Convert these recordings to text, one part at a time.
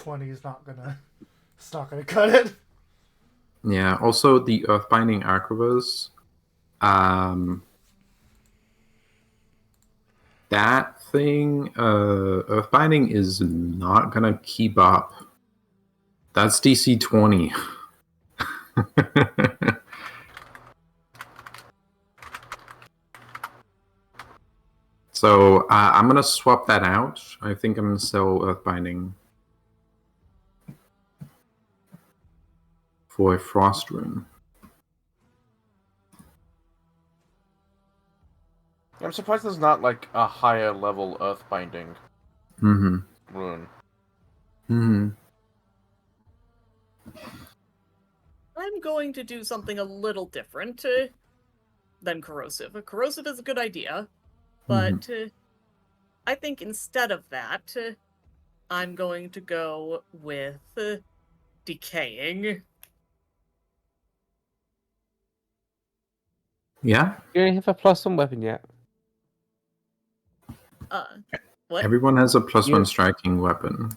20 is not gonna. It's not gonna cut it. Yeah. Also, the Earthbinding Arquivers. Um, that thing, Earthbinding is not gonna keep up. That's DC 20. So I'm gonna swap that out. I think I'm gonna sell Earthbinding for a Frost Rune. I'm surprised there's not like a higher level Earthbinding Mm-hmm. rune. Mm-hmm. I'm going to do something a little different than corrosive. Corrosive is a good idea, but I think instead of that, I'm going to go with decaying. Yeah. You don't have a +1 weapon yet. What? Everyone has a +1 You- striking weapon.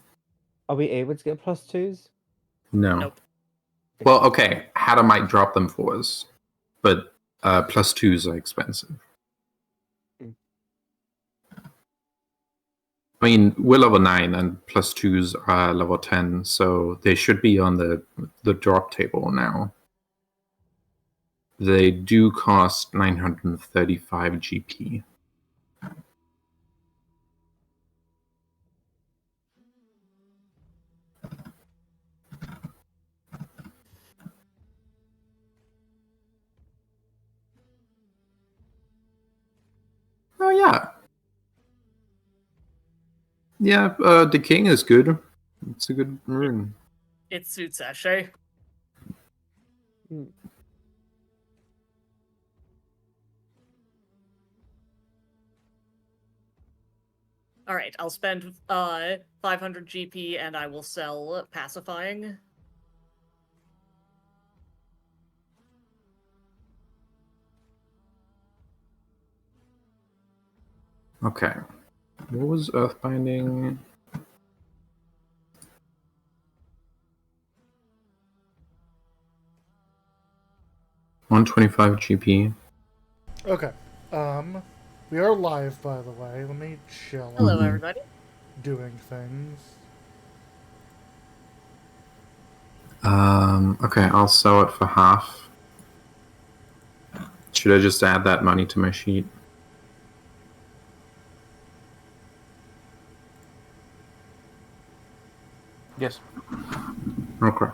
Are we able to get +2s? No. Nope. Well, okay. Hada might drop them for us, but +2s are expensive. I mean, we're level 9 and +2s are level 10, so they should be on the drop table now. They do cost 935 GP. Oh yeah. Yeah, Decaying is good. It's a good rune. It suits Ashe. Alright, I'll spend 500 GP and I will sell pacifying. Okay. What was Earthbinding? $125 GP. Okay. We are live, by the way. Let me chill. Hello, Mhm. everybody. Doing things. Okay, I'll sell it for half. Should I just add that money to my sheet? Yes. Okay.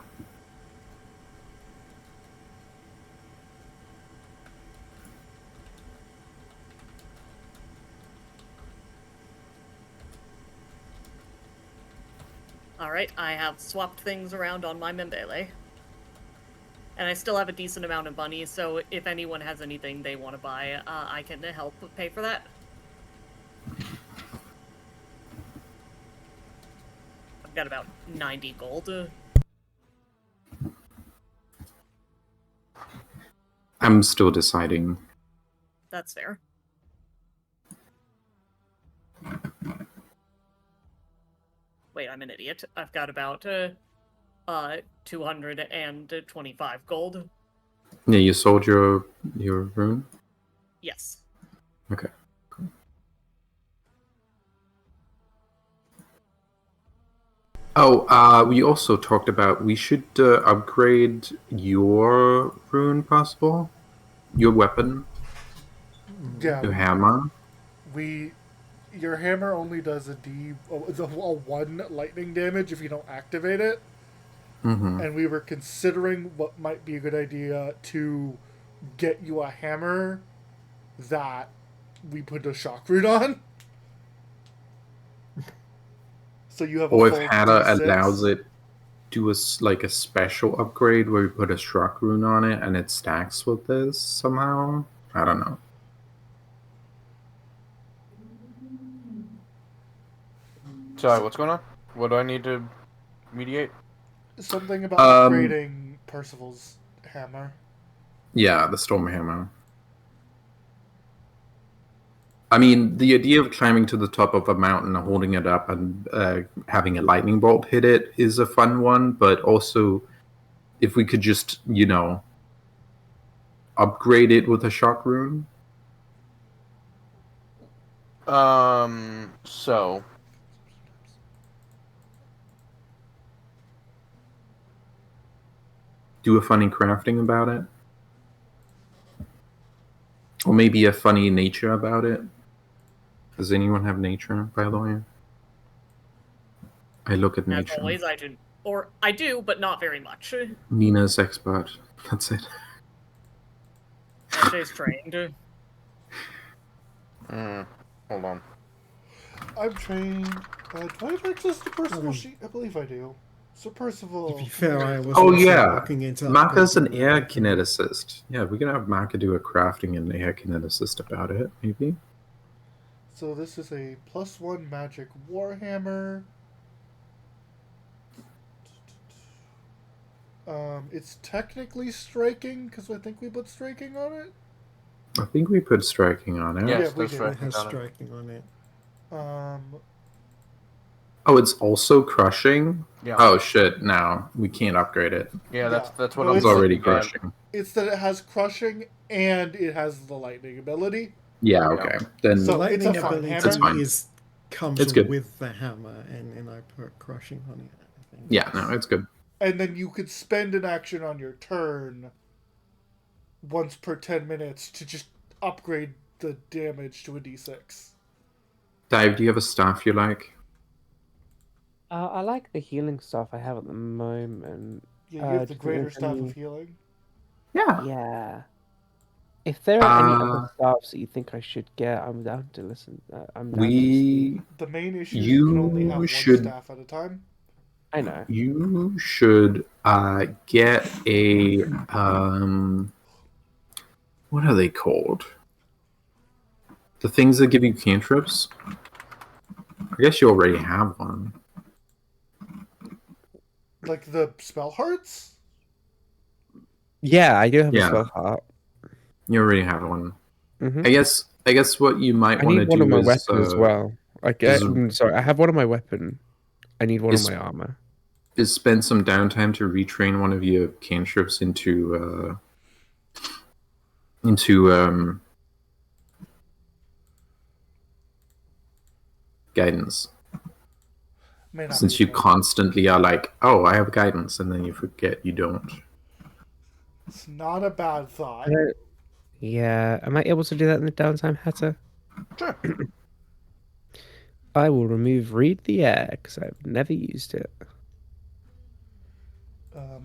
Alright, I have swapped things around on my Membele. And I still have a decent amount of money, so if anyone has anything they want to buy, I can help pay for that. I've got about 90 gold. I'm still deciding. That's fair. Wait, I'm an idiot. I've got about 225 gold. Yeah, you sold your rune? Yes. Okay. Cool. Oh, we also talked about we should upgrade your rune, possible? Your weapon? Yeah. Your hammer? Your hammer only does a 1 lightning damage if you don't activate it. Mm-hmm. And we were considering what might be a good idea to get you a hammer that we put a shock root on. So you have a Or if full Hada D6. allows it, do like a special upgrade where we put a struck rune on it and it stacks with this somehow? I don't know. Sorry, what's going on? What do I need to mediate? Something about upgrading Percival's hammer. Yeah, the Storm Hammer. I mean, the idea of climbing to the top of a mountain, holding it up, and having a lightning bolt hit it is a fun one. But also, if we could just, upgrade it with a shock rune. So Do a funny crafting about it. Or maybe a funny nature about it. Does anyone have nature, by the way? I look at As nature. always, I do. Or I do, but not very much. Nina's expert. That's it. SJ's trained. Hold on. I'm trained. Do I have access to Percival sheet? I believe I do. So Percival. To be fair, I was Oh also yeah, looking into Maka's an upgrading air the- kineticist. Yeah, we can have Maka do a crafting and air kineticist about it, maybe. So this is a +1 magic warhammer. It's technically striking because I think we put striking on it. I think we put striking on it. Yes, Yeah, we that's did. right. It has Got it. striking on it. Oh, it's also crushing. Yeah. Oh shit! Now we can't upgrade it. Yeah, that's what No, I'm It's it's already looking at. crushing. It's that it has crushing and it has the lightning ability. Yeah. Okay. Then So- The lightning it's a fun ability hammer. fine. comes It's good. with the hammer, and I put crushing on it. I think. yeah, no, it's good. And then you could spend an action on your turn once per 10 minutes to just upgrade the damage to a d6. Dave, do you have a staff you like? I like the healing stuff I have at the moment. Yeah, you have the do you greater have staff any- of healing. Yeah. Yeah. If there are any Uh, other staffs that you think I should get, I'm down to listen. I'm down to listen. We. The main issue is you can only have You one should. staff at a time. I know. You should get a what are they called? The things that give you cantrips. I guess you already have one. Like the spell hearts? Yeah, I do have Yeah. a spell heart. You already have one. Hmm I guess what you might I want to need one do of my is weapon as well. is- Sorry, I have one of my weapon. I need one of is- my armor. is spend some downtime to retrain one of your cantrips into guidance. May not Since be you a thing. constantly are like, oh, I have guidance, and then you forget you don't. It's not a bad thought. Yeah, am I able to do that in the downtime, Hatter? Sure. I will remove read the air because I've never used it.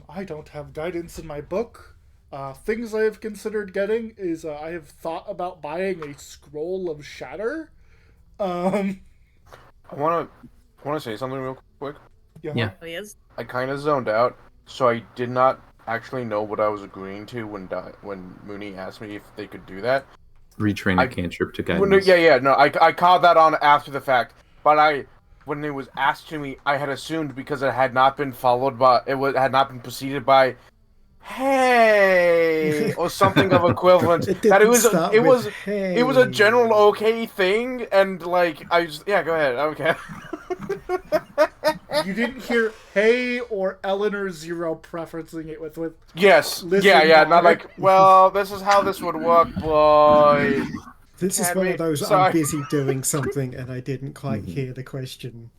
I don't have guidance in my book. Things I have considered getting is I have thought about buying a scroll of shatter. I wanna say something real quick. Yeah. Oh, he is? I kind of zoned out, so I did not actually know what I was agreeing to when Mooney asked me if they could do that. Retrain a cantrip to guidance. Well, no, no, I caught that on after the fact, but when it was asked to me, I had assumed because it had not been followed by, had not been preceded by, hey, or something of equivalent. It that it didn't was, start it with, was, it was a "Hey." general okay thing, and like yeah, go ahead, okay. You didn't hear hey or Eleanor Zero preferencing it with Yes, Listen, yeah, not Mark. like, well, this is how this would work, boy. This is Can one we- of those sorry. I'm busy doing something and I didn't quite Mm-hmm. hear the question.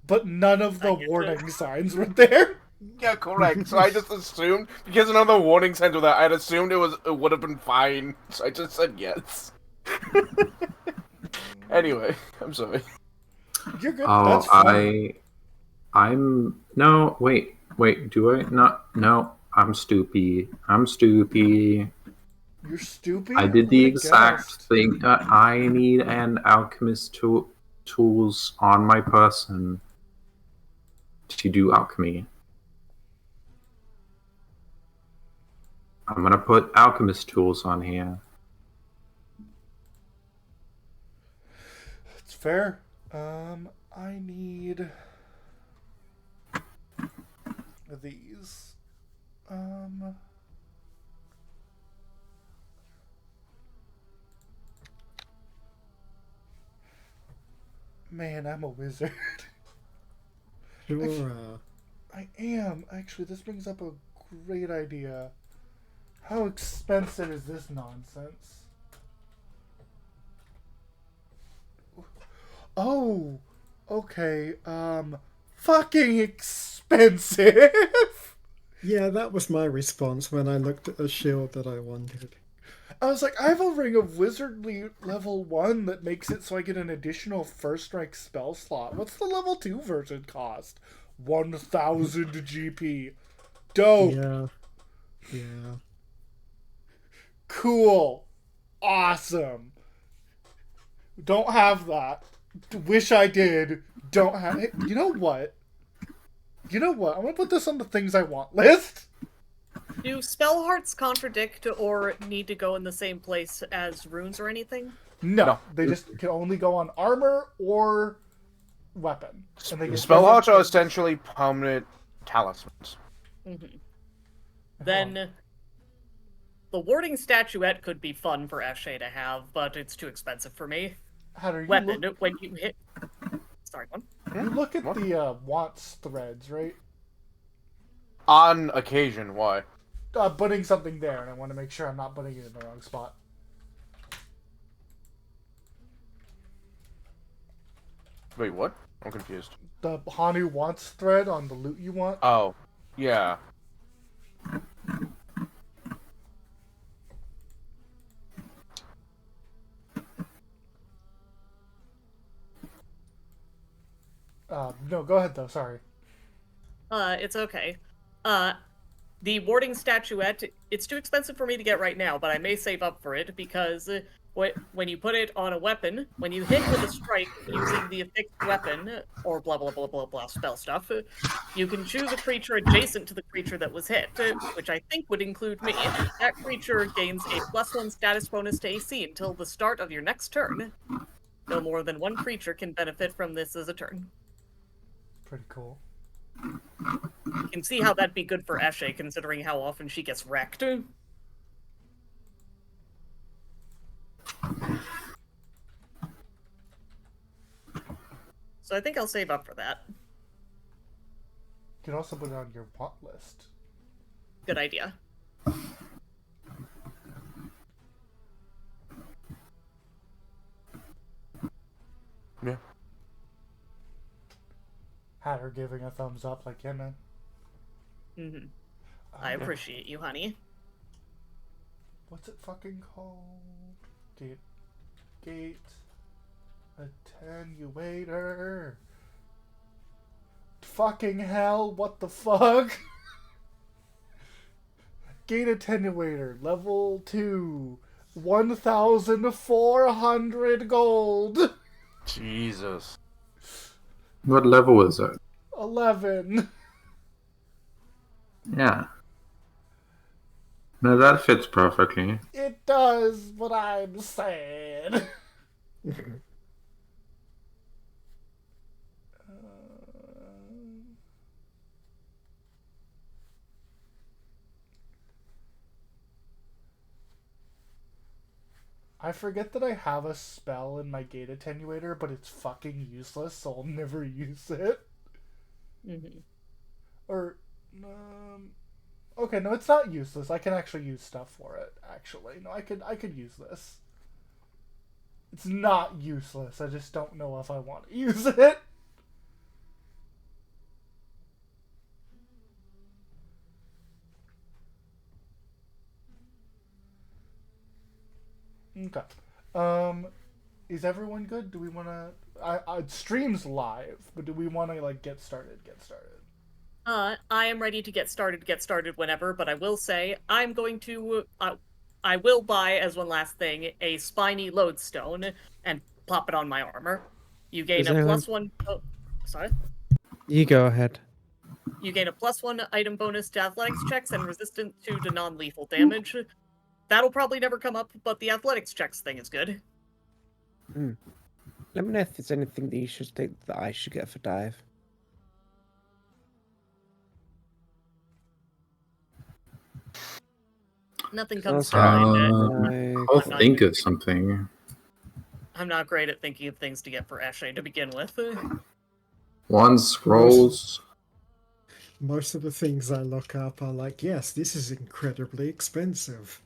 but none of the I get warning signs were there. Yeah, correct. So I just assumed because another warning signs were there, I'd assumed it would have been fine. So I just said yes. Anyway, I'm sorry. You're good. Oh, That's fine. No, wait, do I not? No, I'm stoopy. You're stupid. I did the Who would've exact guessed? thing. I need an alchemist tools on my person to do alchemy. I'm gonna put alchemist tools on here. It's fair. I need these. Man, I'm a wizard. Sure. I am. Actually, this brings up a great idea. How expensive is this nonsense? Oh, okay. Fucking expensive. Yeah, that was my response when I looked at a shield that I wanted. I was like, I have a ring of wizardly level 1 that makes it so I get an additional first rank spell slot. What's the level 2 version cost? 1,000 GP. Dope. Yeah. Yeah. Cool. Awesome. Don't have that. Wish I did. Don't have it. You know what? I'm gonna put this on the things I want list. Do spell hearts contradict or need to go in the same place as runes or anything? No, they just can only go on armor or weapon. And they get Spell hearts are essentially permanent talismans. Mm-hmm. Then the warding statuette could be fun for Eshe to have, but it's too expensive for me. How do you Weapon, look, when you hit... Sorry, one. you look at the wants threads, right? On occasion, why? Putting something there, and I want to make sure I'm not putting it in the wrong spot. Wait, what? I'm confused. The Hanu wants thread on the loot you want. Oh, yeah. No, go ahead though. Sorry. It's okay. The warding statuette, it's too expensive for me to get right now, but I may save up for it because when you put it on a weapon, when you hit with a strike using the affixed weapon, or blah blah blah blah blah spell stuff, you can choose a creature adjacent to the creature that was hit, which I think would include me. That creature gains a +1 status bonus to AC until the start of your next turn. No more than one creature can benefit from this as a turn. Pretty cool. You can see how that'd be good for Eshe, considering how often she gets wrecked. So I think I'll save up for that. You can also put it on your want list. Good idea. Yeah. Hatter giving a thumbs up, like, yeah, man. Mm-hmm. I appreciate you, honey. What's it fucking called? Gate attenuator. Fucking hell! What the fuck? Gate attenuator, level 2, 1,400 gold. Jesus. What level is it? 11. Yeah. No, that fits perfectly. It does, but I'm sad. I forget that I have a spell in my gate attenuator, but it's fucking useless, so I'll never use it. Mm-hmm. Or, okay, no, it's not useless. I can actually use stuff for it. Actually, no, I could use this. It's not useless. I just don't know if I want to use it. Okay. Is everyone good? Do we want to... stream's live, but do we want to, like, get started? I am ready to get started whenever, but I will say, I'm going to... I will buy, as one last thing, a spiny lodestone and plop it on my armor. You gain Is a anyone- +1... Oh, sorry? You go ahead. You gain a +1 item bonus to athletics checks and resistant to non-lethal damage. That'll probably never come up, but the athletics checks thing is good. Let me know if there's anything that you should think that I should get for dive. Nothing comes to Okay. mind. I'll think of something. I'm not great at thinking of things to get for Ashe to begin with. One scrolls. Most of the things I look up are like, yes, this is incredibly expensive.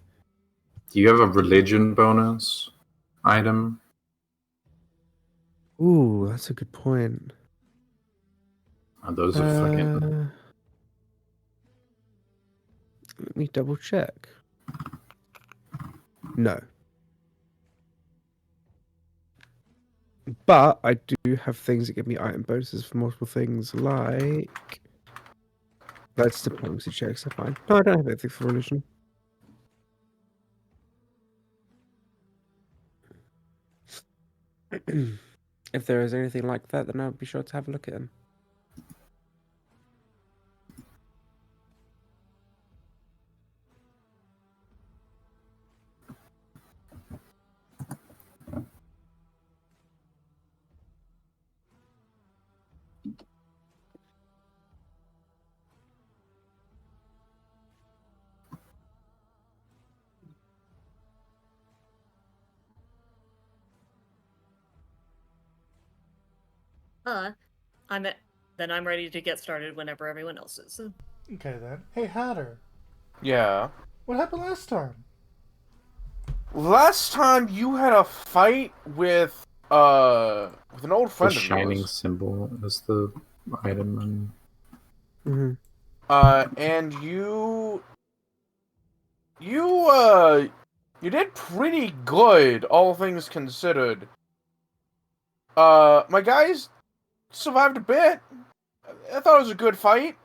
Do you have a religion bonus item? Ooh, that's a good point. Oh, those are fucking. Let me double check. No. But I do have things that give me item bonuses for multiple things, like that's diplomacy checks. Are fine. No, I don't have anything for religion. If there is anything like that, then I'll be sure to have a look at them. I'm ready to get started whenever everyone else is. Okay then. Hey Hatter, Yeah. what happened last time? Last time you had a fight with an old The friend of shining yours. symbol is the item. Mm-hmm. And you did pretty good, all things considered. My guys survived a bit. I thought it was a good fight.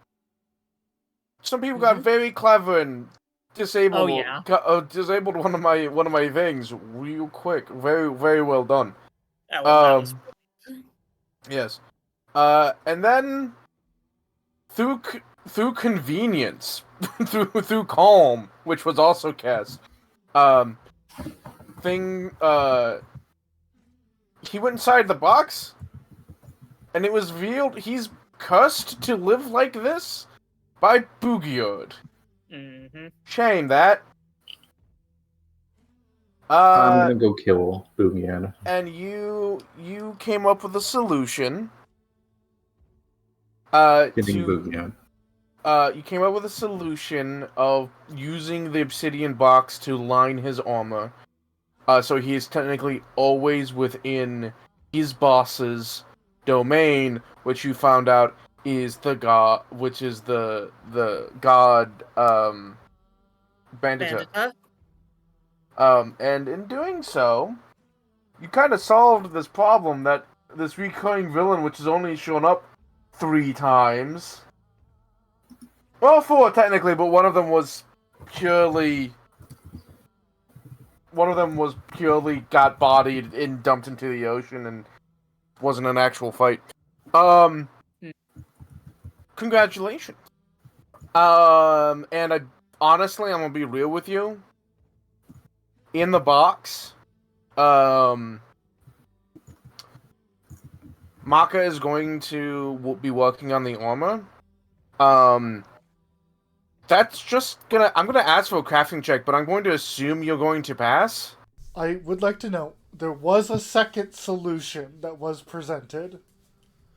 Some people got very clever and disabled. Oh, yeah. Disabled one of my things real quick. Very, very well done. That was Yes. And then through convenience, through calm, which was also cast, he went inside the box, and it was revealed he's cursed to live like this by Boogiord. Mm-hmm. Shame that. I'm gonna go kill Boogian. And you came up with a solution. Getting to Boogian. you came up with a solution of using the obsidian box to line his armor. So he is technically always within his boss's domain, which you found out is the god, which is the god Bandita. Bandita? And in doing so, you kind of solved this problem that this recurring villain, which has only shown up 3 times. Well, 4 technically, but one of them was purely got bodied and dumped into the ocean and wasn't an actual fight. Congratulations. And honestly, I'm gonna be real with you. In the box, Maka is going to be working on the armor. That's just I'm gonna ask for a crafting check, but I'm going to assume you're going to pass. I would like to know, there was a second solution that was presented.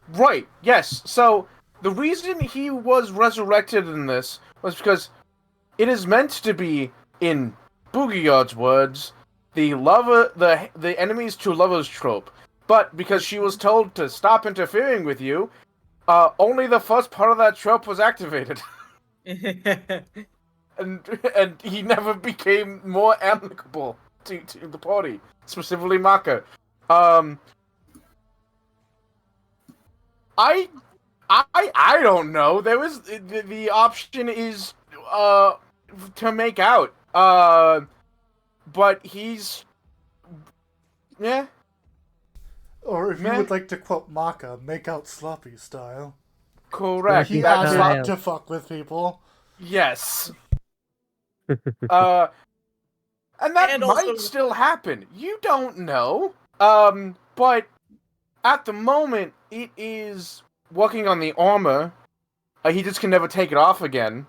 Right, yes. So, the reason he was resurrected in this was because it is meant to be, in Boogiard's words, the enemies to lovers trope. But because she was told to stop interfering with you, only the first part of that trope was activated. and he never became more amicable to the party, specifically Maka. I don't know. There was the option is to make out. But he's yeah. Or if you would like to quote Maka, make out sloppy style. Correct. He That's asked not not to fuck with people. yes. And that And might also- still happen. You don't know. But at the moment, it is working on the armor. He just can never take it off again.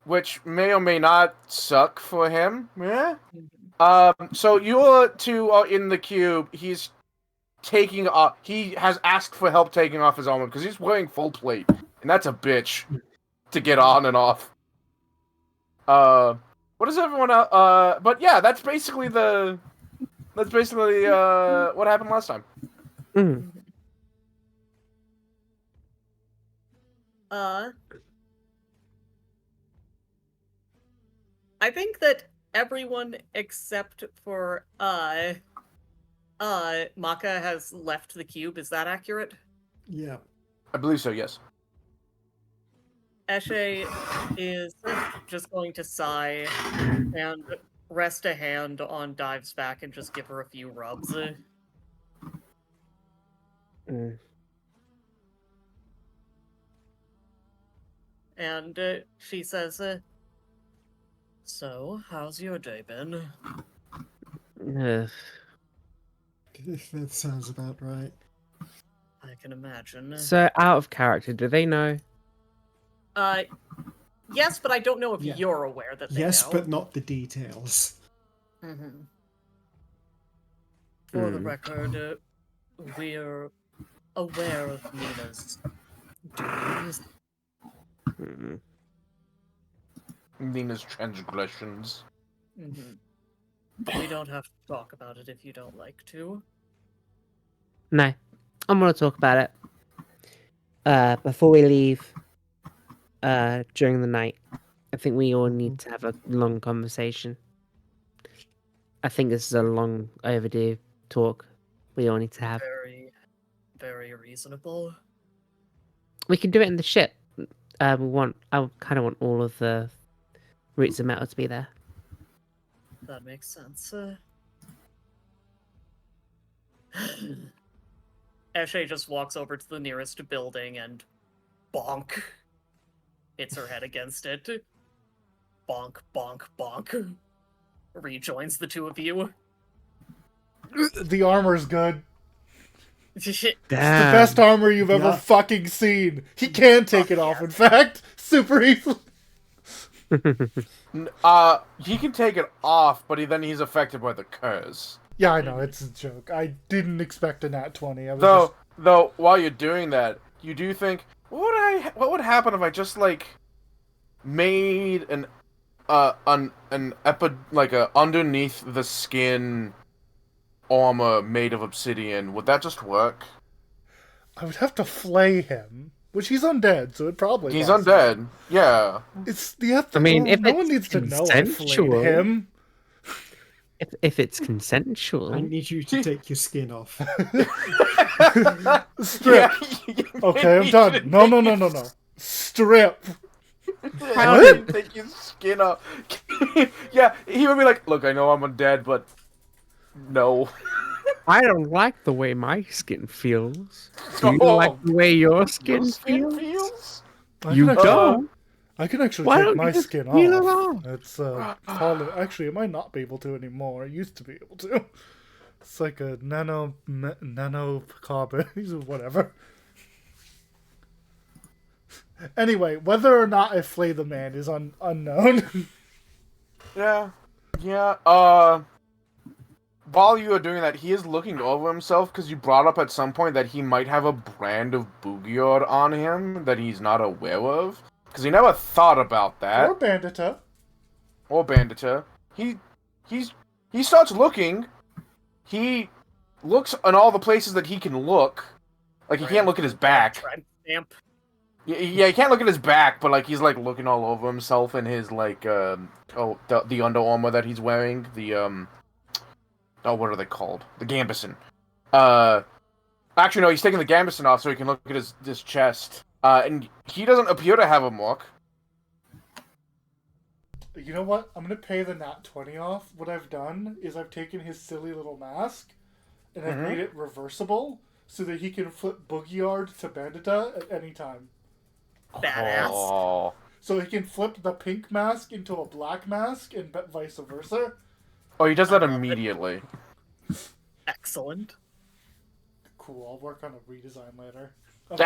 which may or may not suck for him. Yeah. Mhm. So you two are in the cube. He's taking off. He has asked for help taking off his armor because he's wearing full plate, and that's a bitch to get on and off. What is everyone else? But yeah, that's basically what happened last time. Mm. I think that everyone except for Maka has left the cube. Is that accurate? Yeah. I believe so. Yes. Eshe is just going to sigh and rest a hand on Dive's back and just give her a few rubs. Mm. And she says, so, how's your day been? Ugh. That sounds about right. I can imagine. So, out of character, do they know? Yes, but I don't know if Yeah. you're aware that they Yes, know. but not the details. Mm-hmm. For the Mm. record, we're aware of Nina's doings. Mm. Nina's transgressions. Mm-hmm. We don't have to talk about it if you don't like to. No, I'm gonna talk about it. Before we leave, during the night, I think we all need to have a long conversation. I think this is a long overdue talk we all need to have. Very, very reasonable. We can do it in the ship. I kind of want all of the roots of metal to be there. That makes sense. Eshe just walks over to the nearest building and bonk. Hits her head against it. Bonk, bonk, bonk. Rejoins the two of you. The armor's good. It's the Damn. best armor you've ever Yeah. fucking seen. He can take it off, in fact. Super easily. He can take it off, but he's affected by the curse. Yeah, I know, it's a joke. I didn't expect a nat 20. I was Though, while you're doing that, you do think, what would happen if I just made an underneath the skin armor made of obsidian? Would that just work? I would have to flay him. Which he's undead, so it probably He's possible. undead. Yeah. It's the ethical. I mean, if no it's one needs to know I flayed consensual. him. If it's consensual, I need you to take your skin off. Strip. Yeah, Okay, I'm done. No. Strip. How did you take his skin off? Yeah, he would be like, look, I know I'm undead, but no. I don't like the way my skin feels. Do you Oh, like the way your skin, Your skin feels? feels? You can actually, don't. I can actually Why take don't my you just skin peel it off. off? It's actually, it might not be able to anymore. I used to be able to. It's like a nano carbon, whatever. Anyway, whether or not I flay the man is unknown. Yeah. While you are doing that, he is looking over himself because you brought up at some point that he might have a brand of Boogiord on him that he's not aware of. Because he never thought about that. Or Bandita. Or Bandita. He starts looking. He looks in all the places that he can look. Like, he can't look at his back. Stamp. Yeah, he can't look at his back, but he's looking all over himself in his the Under Armour that he's wearing. The what are they called? The Gambison. Actually no, he's taking the Gambison off so he can look at his chest. And he doesn't appear to have a mark. You know what? I'm gonna pay the nat 20 off. What I've done is I've taken his silly little mask and I've made it reversible so that he can flip Boogiard to Bandita at any time. Badass. Oh. So he can flip the pink mask into a black mask and vice versa. Oh, he does that immediately. Excellent. cool. I'll work on a redesign later. Of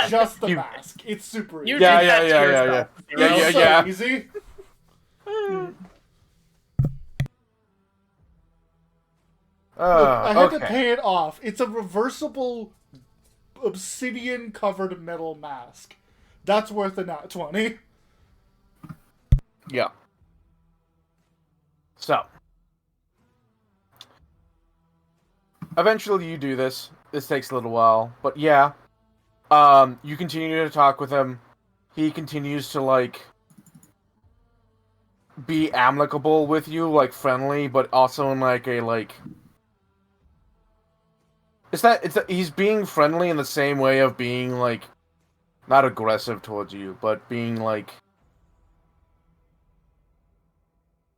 just the mask. It's super easy. You Yeah, did yeah, that to yeah, yeah, yourself, you yeah, know? It's yeah, so yeah. easy. Look, I had to Okay. pay it off. It's a reversible obsidian-covered metal mask. That's worth a nat 20. Yeah. So. Eventually you do this. This takes a little while. But yeah. You continue to talk with him. He continues to, like, be amicable with you, like, friendly, but also in, like, a, like... he's being friendly in the same way of being, like, not aggressive towards you, but being, like...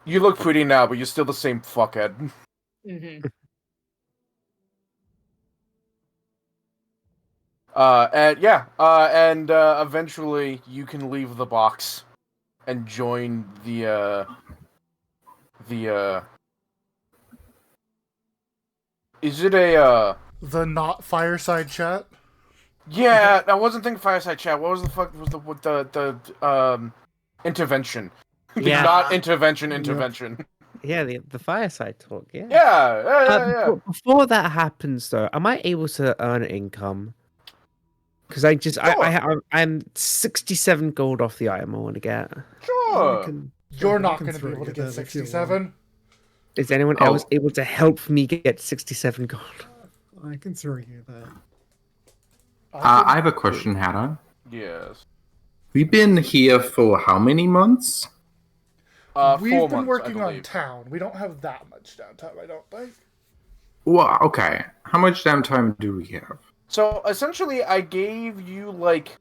You look pretty now, but you're still the same fuckhead. Mhm. And eventually you can leave the box and join the is it a The not fireside chat. yeah, I wasn't thinking fireside chat. What was the fuck was the intervention? The Yeah. not intervention. Yeah, the fireside talk. Yeah. Yeah. Before that happens, though, am I able to earn income? Because I'm 67 gold off the item I want to get. Sure. You're I not can going to be throw able to you get that if you want. 67. Is anyone else able to help me get 67 gold? I can throw you that. I have a question, Hannah. Yes. We've been here for how many months? 4 We've months, been I working on believe. town. We don't have that much downtime, I don't think. Well, okay. How much downtime do we have? So essentially, I gave you like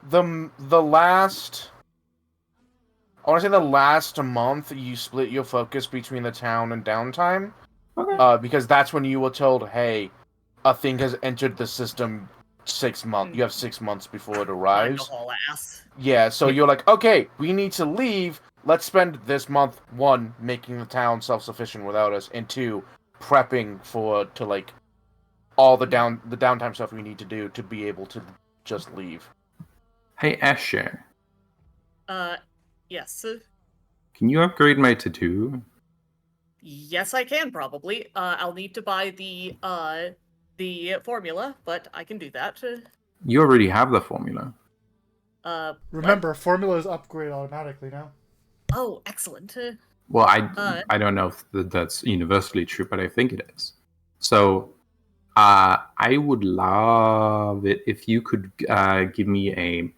the last. I want to say the last month you split your focus between the town and downtime, Okay. because that's when you were told, "Hey, a thing has entered the system. 6 months. You have 6 months before it Time to arrives." haul ass. Yeah. So you're like, "Okay, we need to leave. Let's spend this month 1 making the town self-sufficient without us, and 2 prepping to like all the downtime stuff we need to do to be able to just leave." Hey, Asher, Yes. can you upgrade my tattoo? Yes, I can probably. I'll need to buy the formula, but I can do that. You already have the formula. What? Remember, formulas upgrade automatically now. Oh, excellent. Well, I don't know if that's universally true, but I think it is. So, I would love it if you could give me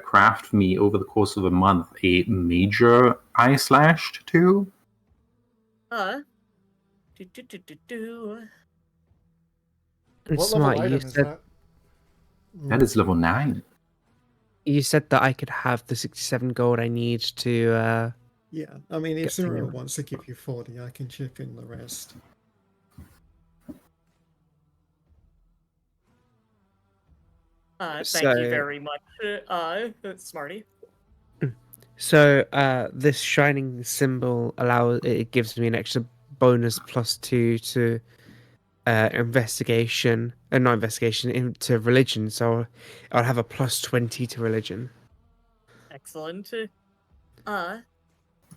craft me over the course of a month a major eye slash tattoo. Do. And What smart, level you item is said that? That is level 9. you said that I could have the 67 gold I need to. Yeah, I mean, if Get Zero through. wants to give you 40, I can chip in the rest. Thank So- you very much, Smarty. So this shining symbol it gives me an extra bonus +2 to investigation, not investigation, into religion. So I'll have a +20 to religion. Excellent.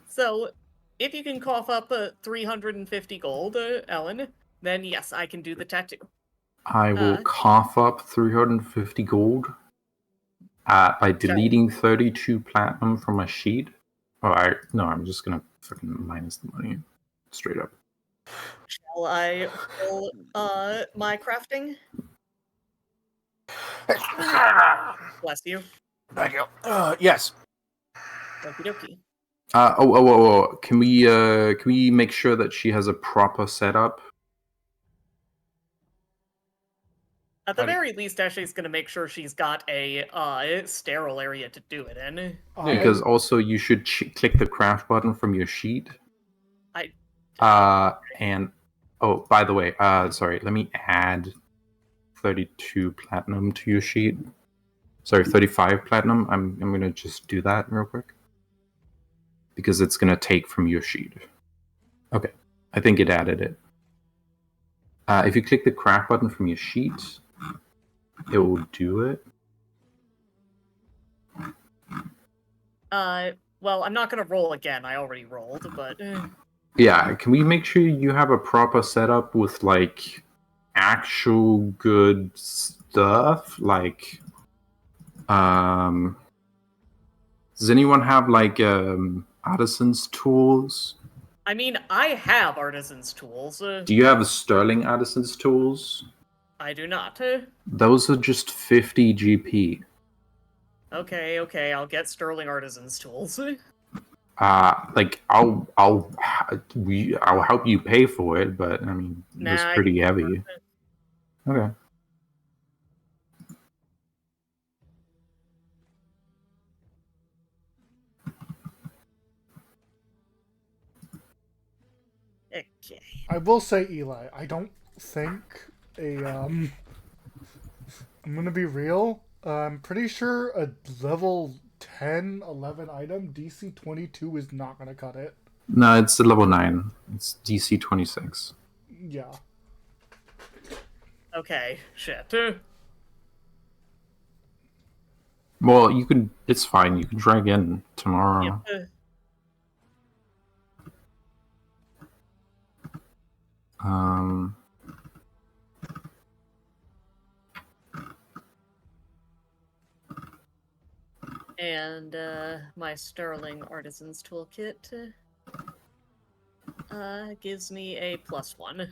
So if you can cough up 350 gold, Ellen, then yes, I can do the tattoo. I will cough up 350 gold by deleting 32 platinum from my sheet. I'm just gonna fucking minus the money straight up. Shall I roll my crafting? Bless you. Thank you. Yes. Okie dokie. Can we make sure that she has a proper setup? At the Honey. very least, Ashley's gonna make sure she's got a sterile area to do it in. Because also you should click the craft button from your sheet. And oh, by the way, sorry, let me add 32 platinum to your sheet. Sorry, 35 platinum. I'm gonna just do that real quick. Because it's gonna take from your sheet. Okay. I think it added it. If you click the craft button from your sheet, it will do it. Well, I'm not gonna roll again. I already rolled, but Yeah, can we make sure you have a proper setup with like actual good stuff? Like, does anyone have like artisan's tools? I mean, I have artisan's tools. Do you have Sterling artisan's tools? I do not. Those are just 50 GP. Okay, I'll get Sterling artisan's tools. Like I'll help you pay for it, but I mean it's Nah, pretty heavy. Okay. Okay. I will say, Eli, I don't think I'm gonna be real. I'm pretty sure a level 10, 11 item, DC 22 is not gonna cut it. No, it's a level 9. It's DC 26. Yeah. Okay, shit. Well, you can. It's fine. You can try again tomorrow. Yep. And my Sterling Artisan's Toolkit gives me a +1.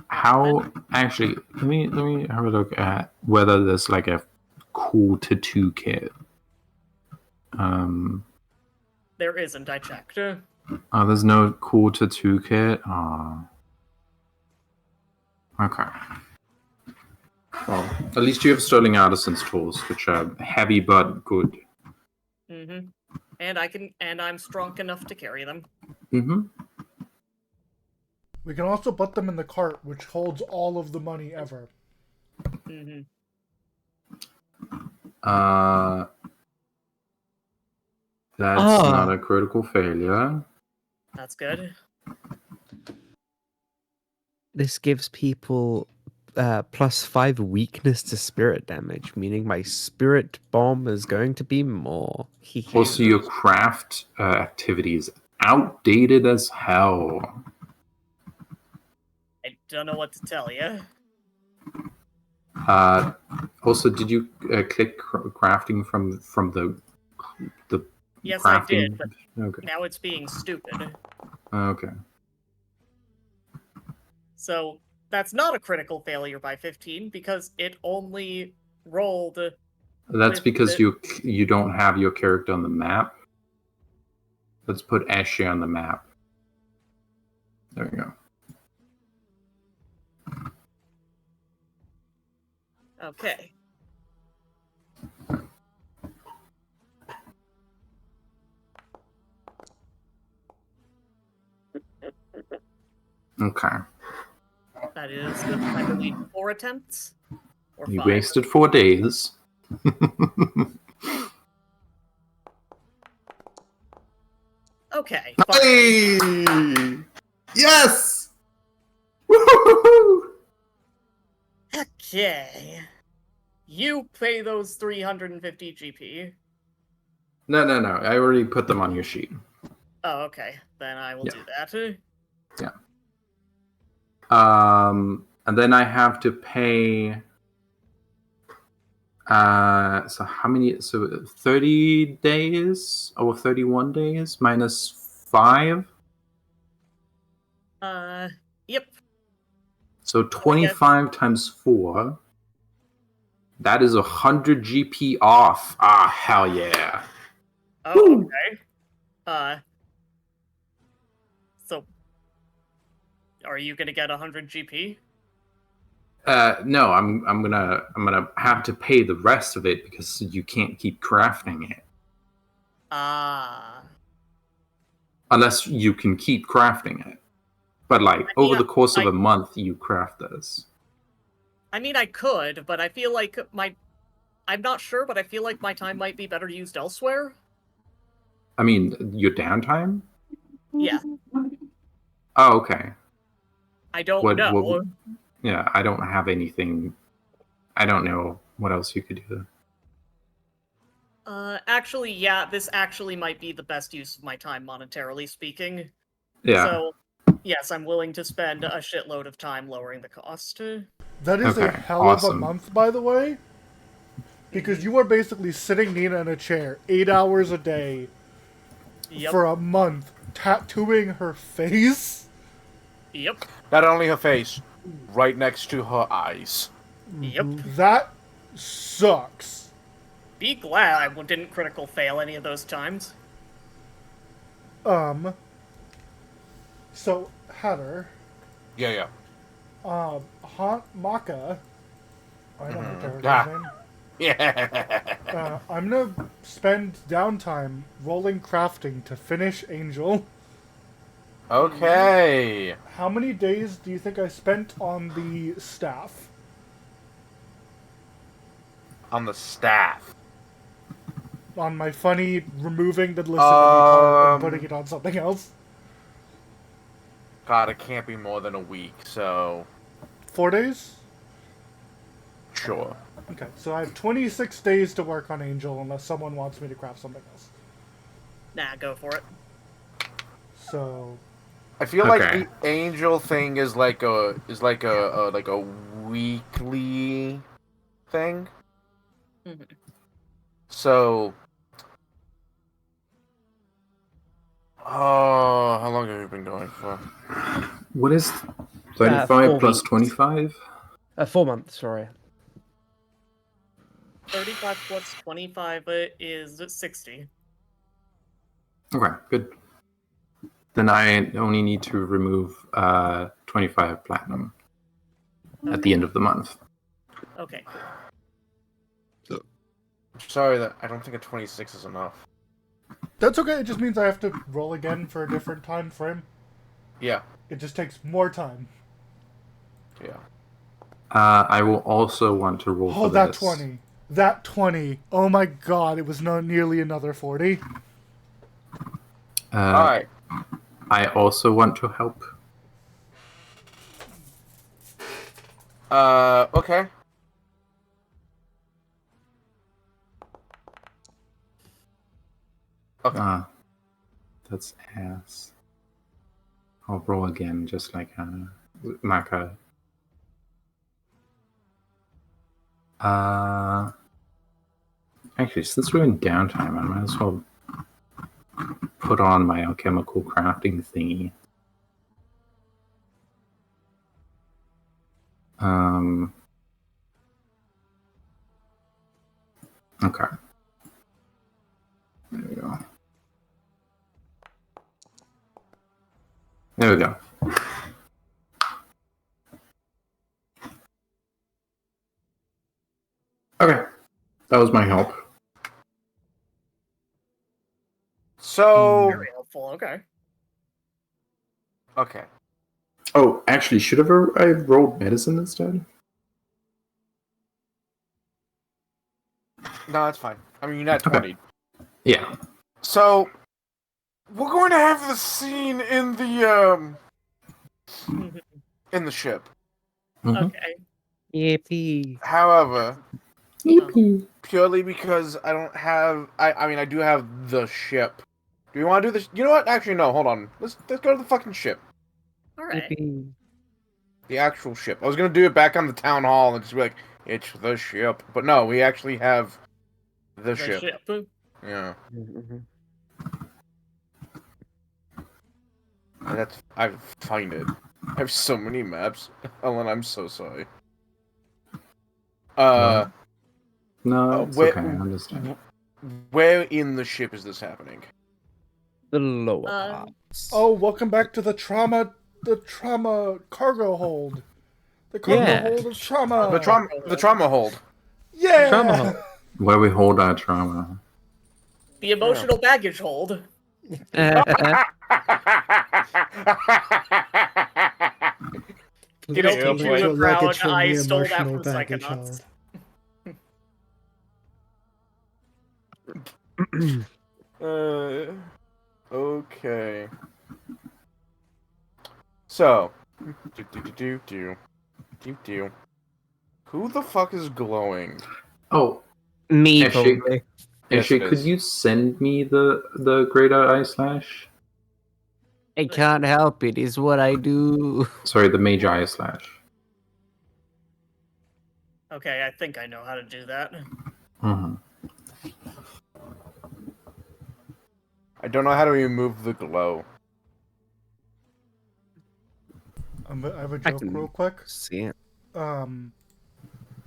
How actually? Let me have a look at whether there's like a cool tattoo kit. There isn't. I checked. Oh, there's no cool tattoo kit. Oh. Okay. Well, at least you have Sterling Artisan's tools, which are heavy but good. Mm-hmm. And I'm strong enough to carry them. Mm-hmm. We can also put them in the cart, which holds all of the money ever. Mm-hmm. That's not a critical failure. That's good. This gives people +5 weakness to spirit damage, meaning my spirit bomb is going to be more. Also, your craft activity is outdated as hell. I don't know what to tell you. Also, did you click crafting from the Yes, crafting? I did, but Okay. now it's being stupid. Okay. So that's not a critical failure by 15 because it only rolled. That's with because the- you don't have your character on the map. Let's put Ashley on the map. There we go. Okay. Okay. That is, I believe, 4 attempts. Or You 5. wasted 4 days. Okay. Fine. Hey! Yes! Woo-hoo-hoo! Okay. You pay those 350 GP. No. I already put them on your sheet. Oh, okay. Then I will Yeah. do that. And then I have to pay. So how many? So 30 days or 31 days minus 5. Yep. So 25 times 4. That is 100 GP off. Ah, hell yeah. Oh, Woo! okay. So, are you gonna get 100 GP? No, I'm gonna have to pay the rest of it because you can't keep crafting it Ah. unless you can keep crafting it. But like over the course of I- a month, you craft this. I mean, I could, but I feel like I'm not sure, but I feel like my time might be better used elsewhere. I mean, your downtime? Yeah. Oh, okay. I don't What- know. yeah, I don't have anything. I don't know what else you could do. Actually, yeah, this actually might be the best use of my time, monetarily speaking. Yeah. So, yes, I'm willing to spend a shitload of time lowering the cost. That is a Okay, hell of a awesome. month, by the way. Because you are basically sitting Nina in a chair 8 hours a day Yep. for a month, tattooing her face. Yep. Not only her face, right next to her eyes. Yep. That sucks. Be glad I didn't critical fail any of those times. So, Hatter, Yeah. Maka, I don't know her Ah. name. Yeah. I'm gonna spend downtime rolling crafting to finish Angel. Okay. How many days do you think I spent on the staff? On the staff. On my funny removing the listening part and Um, putting it on something else? God, it can't be more than a week, so 4 days? sure. Okay, so I have 26 days to work on Angel unless someone wants me to craft something else. Nah, go for it. So, I feel like Okay. the angel thing is like a weekly thing. Mhm. So, oh, how long have you been going for? What is 35 4 plus weeks. 25? 4 months, sorry. 35 plus 25 is 60. Okay, good. Then I only need to remove 25 platinum at the end of the month. Okay, cool. Sorry that I don't think a 26 is enough. that's okay, it just means I have to roll again for a different time frame. Yeah. It just takes more time. Yeah. I will also want to roll Oh, for that this. 20. That 20. Oh my god, it was not nearly another 40. Alright. I also want to help. Okay. Okay. That's ass. I'll roll again, just like Maka. Actually, since we're in downtime, I might as well put on my alchemical crafting thingy. Okay. There we go. There we go. Okay. That was my help. So, Very helpful, okay. okay. Oh, actually, should have I rolled medicine instead? No, that's fine. I mean, you're not Okay. 20. Yeah. So, we're going to have the scene in the ship. Mhm. Okay. Yippee. However, Yippee. purely because I don't have. I mean, I do have the ship. Do you want to do this? You know what? Actually, no. Hold on. Let's go to the fucking ship. Alright. Yippee. The actual ship. I was gonna do it back on the town hall and just be like, "It's the ship," but no, we actually have the ship. Yeah, Mhm. and that's. I find it. I have so many maps, Ellen. I'm so sorry. No, it's where- okay. I understand. Where in the ship is this happening? The lower Uh, parts. Oh, welcome back to the trauma cargo hold. The cargo Yeah. hold of trauma. The trauma hold. Yeah. Trauma hold. Where we hold our trauma. the emotional baggage hold. Get Please over don't to let the your crowd, luggage from I the stole that emotional from baggage Psychonauts. hold. Okay. So, do. Do. Who the fuck is glowing? Oh, Me, Eshe, probably. Yes, Eshe, it could is. you send me the Greater Eye Slash? I can't help it. It's what I do. Sorry, the Mage Eye Slash. Okay, I think I know how to do that. Mm-hmm. I don't know how to remove the glow. I have a I joke can- real quick. See it.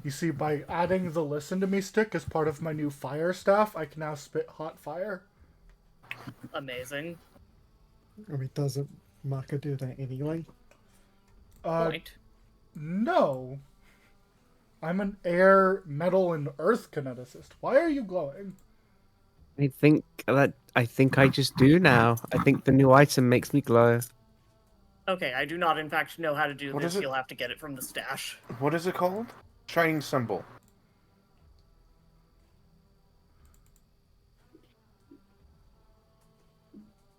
You see, by adding the listen to me stick as part of my new fire staff, I can now spit hot fire. Amazing. I mean, doesn't Maka do that anyway? Point. No. I'm an air, metal, and earth kineticist. Why are you glowing? I think I just do now. I think the new item makes me glow. Okay, I do not in fact know how to do What this. is it? You'll have to get it from the stash. What is it called? Shining symbol.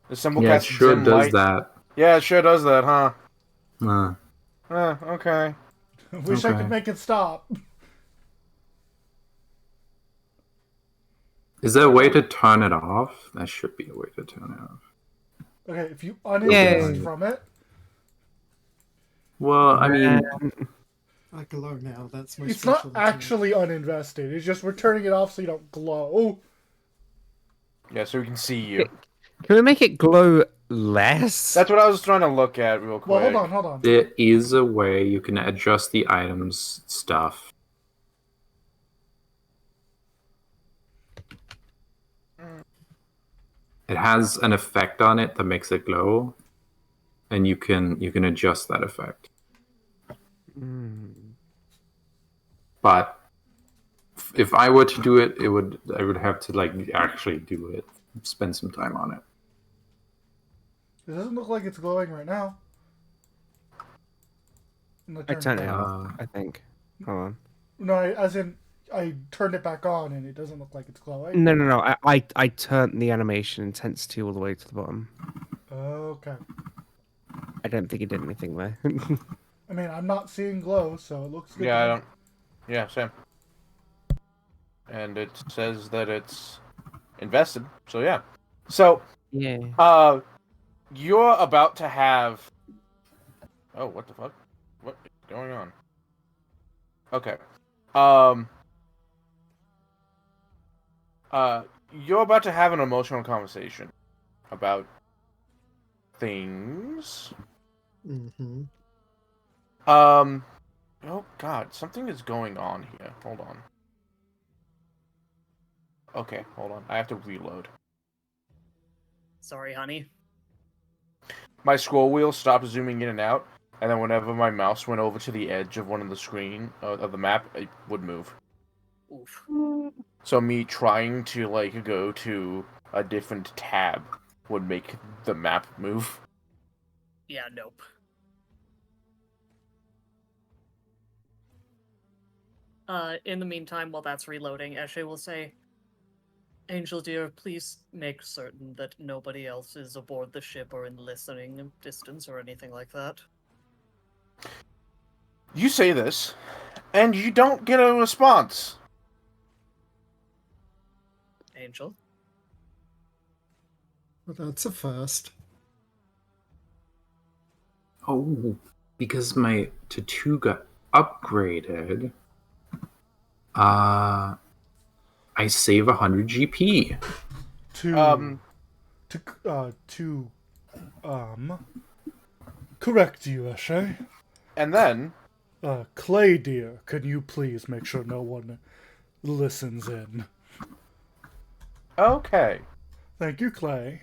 The symbol Yeah, it casts sure dim does light. that. Yeah, it sure does that, huh? Okay. Wish I Okay. could make it stop. Is there a way to turn it off? There should be a way to turn it off. Okay, if you uninvest Yay. from it, Well, I mean, I glow now. That's my it's special not actually uninvested. It's just we're turning it off so you don't glow. Yeah, so we can see you. Can we make it glow less? That's what I was trying to look at real quick. Well, hold on. there is a way you can adjust the items stuff. It has an effect on it that makes it glow, and you can adjust that effect. Mm. But if I were to do it, I would have to like actually do it, spend some time on it. It doesn't look like it's glowing right now. I turned it Uh, off, I think. Hold on. No, as in, I turned it back on and it doesn't look like it's glowing. No. I turned the animation intensity all the way to the bottom. Okay. I don't think it did anything there. I mean, I'm not seeing glow, so it looks good. Yeah, to I me. don't. Yeah, same. And it says that it's invested. So yeah. So yeah. you're about to have. Oh, what the fuck? What is going on? Okay. You're about to have an emotional conversation about things. Mm-hmm. Oh god, something is going on here. Hold on. Okay, hold on. I have to reload. Sorry, honey. My scroll wheel stopped zooming in and out, and then whenever my mouse went over to the edge of one of the screen of the map, it would move. Oof. So me trying to like go to a different tab would make the map move. Yeah, nope. In the meantime, while that's reloading, Eshe will say, Angel dear, please make certain that nobody else is aboard the ship or in listening distance or anything like that. You say this, and you don't get a response. Angel? Well, that's a first. Oh, because my tattoo got upgraded. I save 100 GP. To correct you, Eshe. And then Clay dear, can you please make sure no one listens in? okay. Thank you, Clay.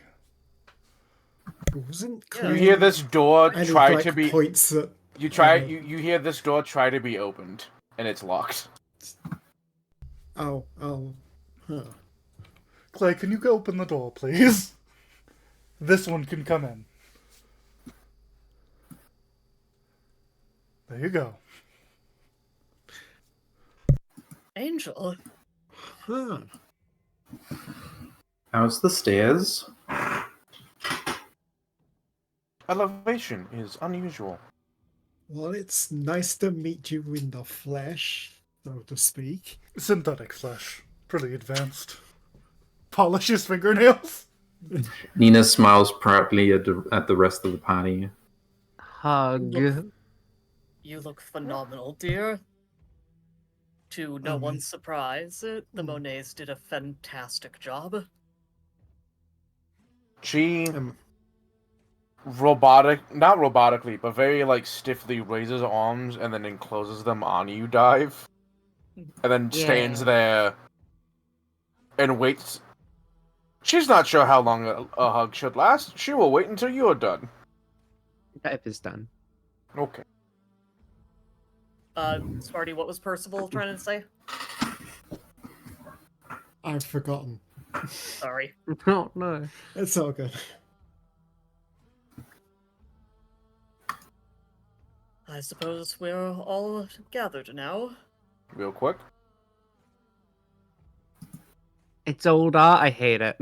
Wasn't Yeah. You hear this door and he, try like, to be points at you hear this door try to be opened, and it's locked. huh. Clay, can you go open the door, please? This one can come in. There you go. Angel? Huh. How's the stairs? Elevation is unusual. Well, it's nice to meet you in the flesh, so to speak. Synthetic flesh. Pretty advanced. Polish his fingernails. Nina smiles proudly at the rest of the party. Hug. You look phenomenal, dear. To no one's surprise, the Monets did a fantastic job. She not robotically, but very like stiffly raises her arms and then encloses them on you, Dive. And then stands there and waits. She's not sure how long a hug should last. She will wait until you're done. Dive is done. Okay. Smarty, what was Percival trying to say? I've forgotten. Sorry. Oh, no. It's all good. I suppose we're all gathered now. Real quick. It's old art. I hate it.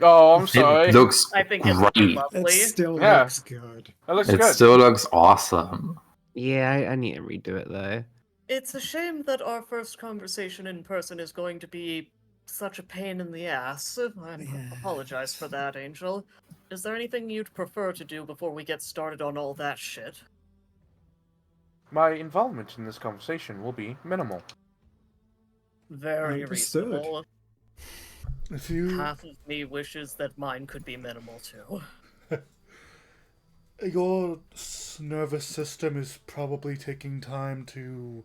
Oh, I'm sorry. It looks I think it's great. lovely. It still Yeah. looks good. That looks It good. still looks awesome. Yeah, I need to redo it though. It's a shame that our first conversation in person is going to be such a pain in the ass. I apologize for that, Angel. Is there anything you'd prefer to do before we get started on all that shit? My involvement in this conversation will be minimal. Very Understood. reasonable. If you Half of me wishes that mine could be minimal too. your nervous system is probably taking time to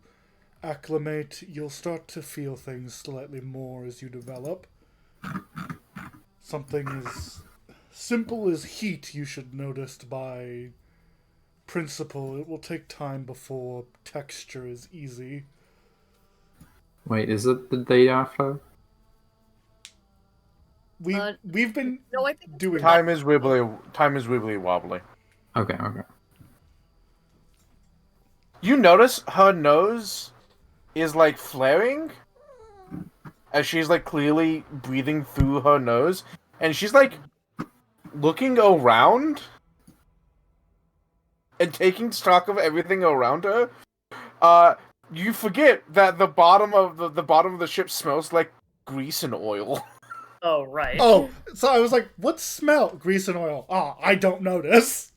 acclimate, you'll start to feel things slightly more as you develop. Something as simple as heat you should notice by principle. It will take time before texture is easy. Wait, is it the day after? We've been No, I think it's doing Time is wibbly wobbly. Okay. You notice her nose is like flaring as she's like clearly breathing through her nose, and she's like looking around and taking stock of everything around her. You forget that the bottom of the ship smells like grease and oil. Oh, right. Oh, so I was like, what smell? Grease and oil. Ah, I don't notice.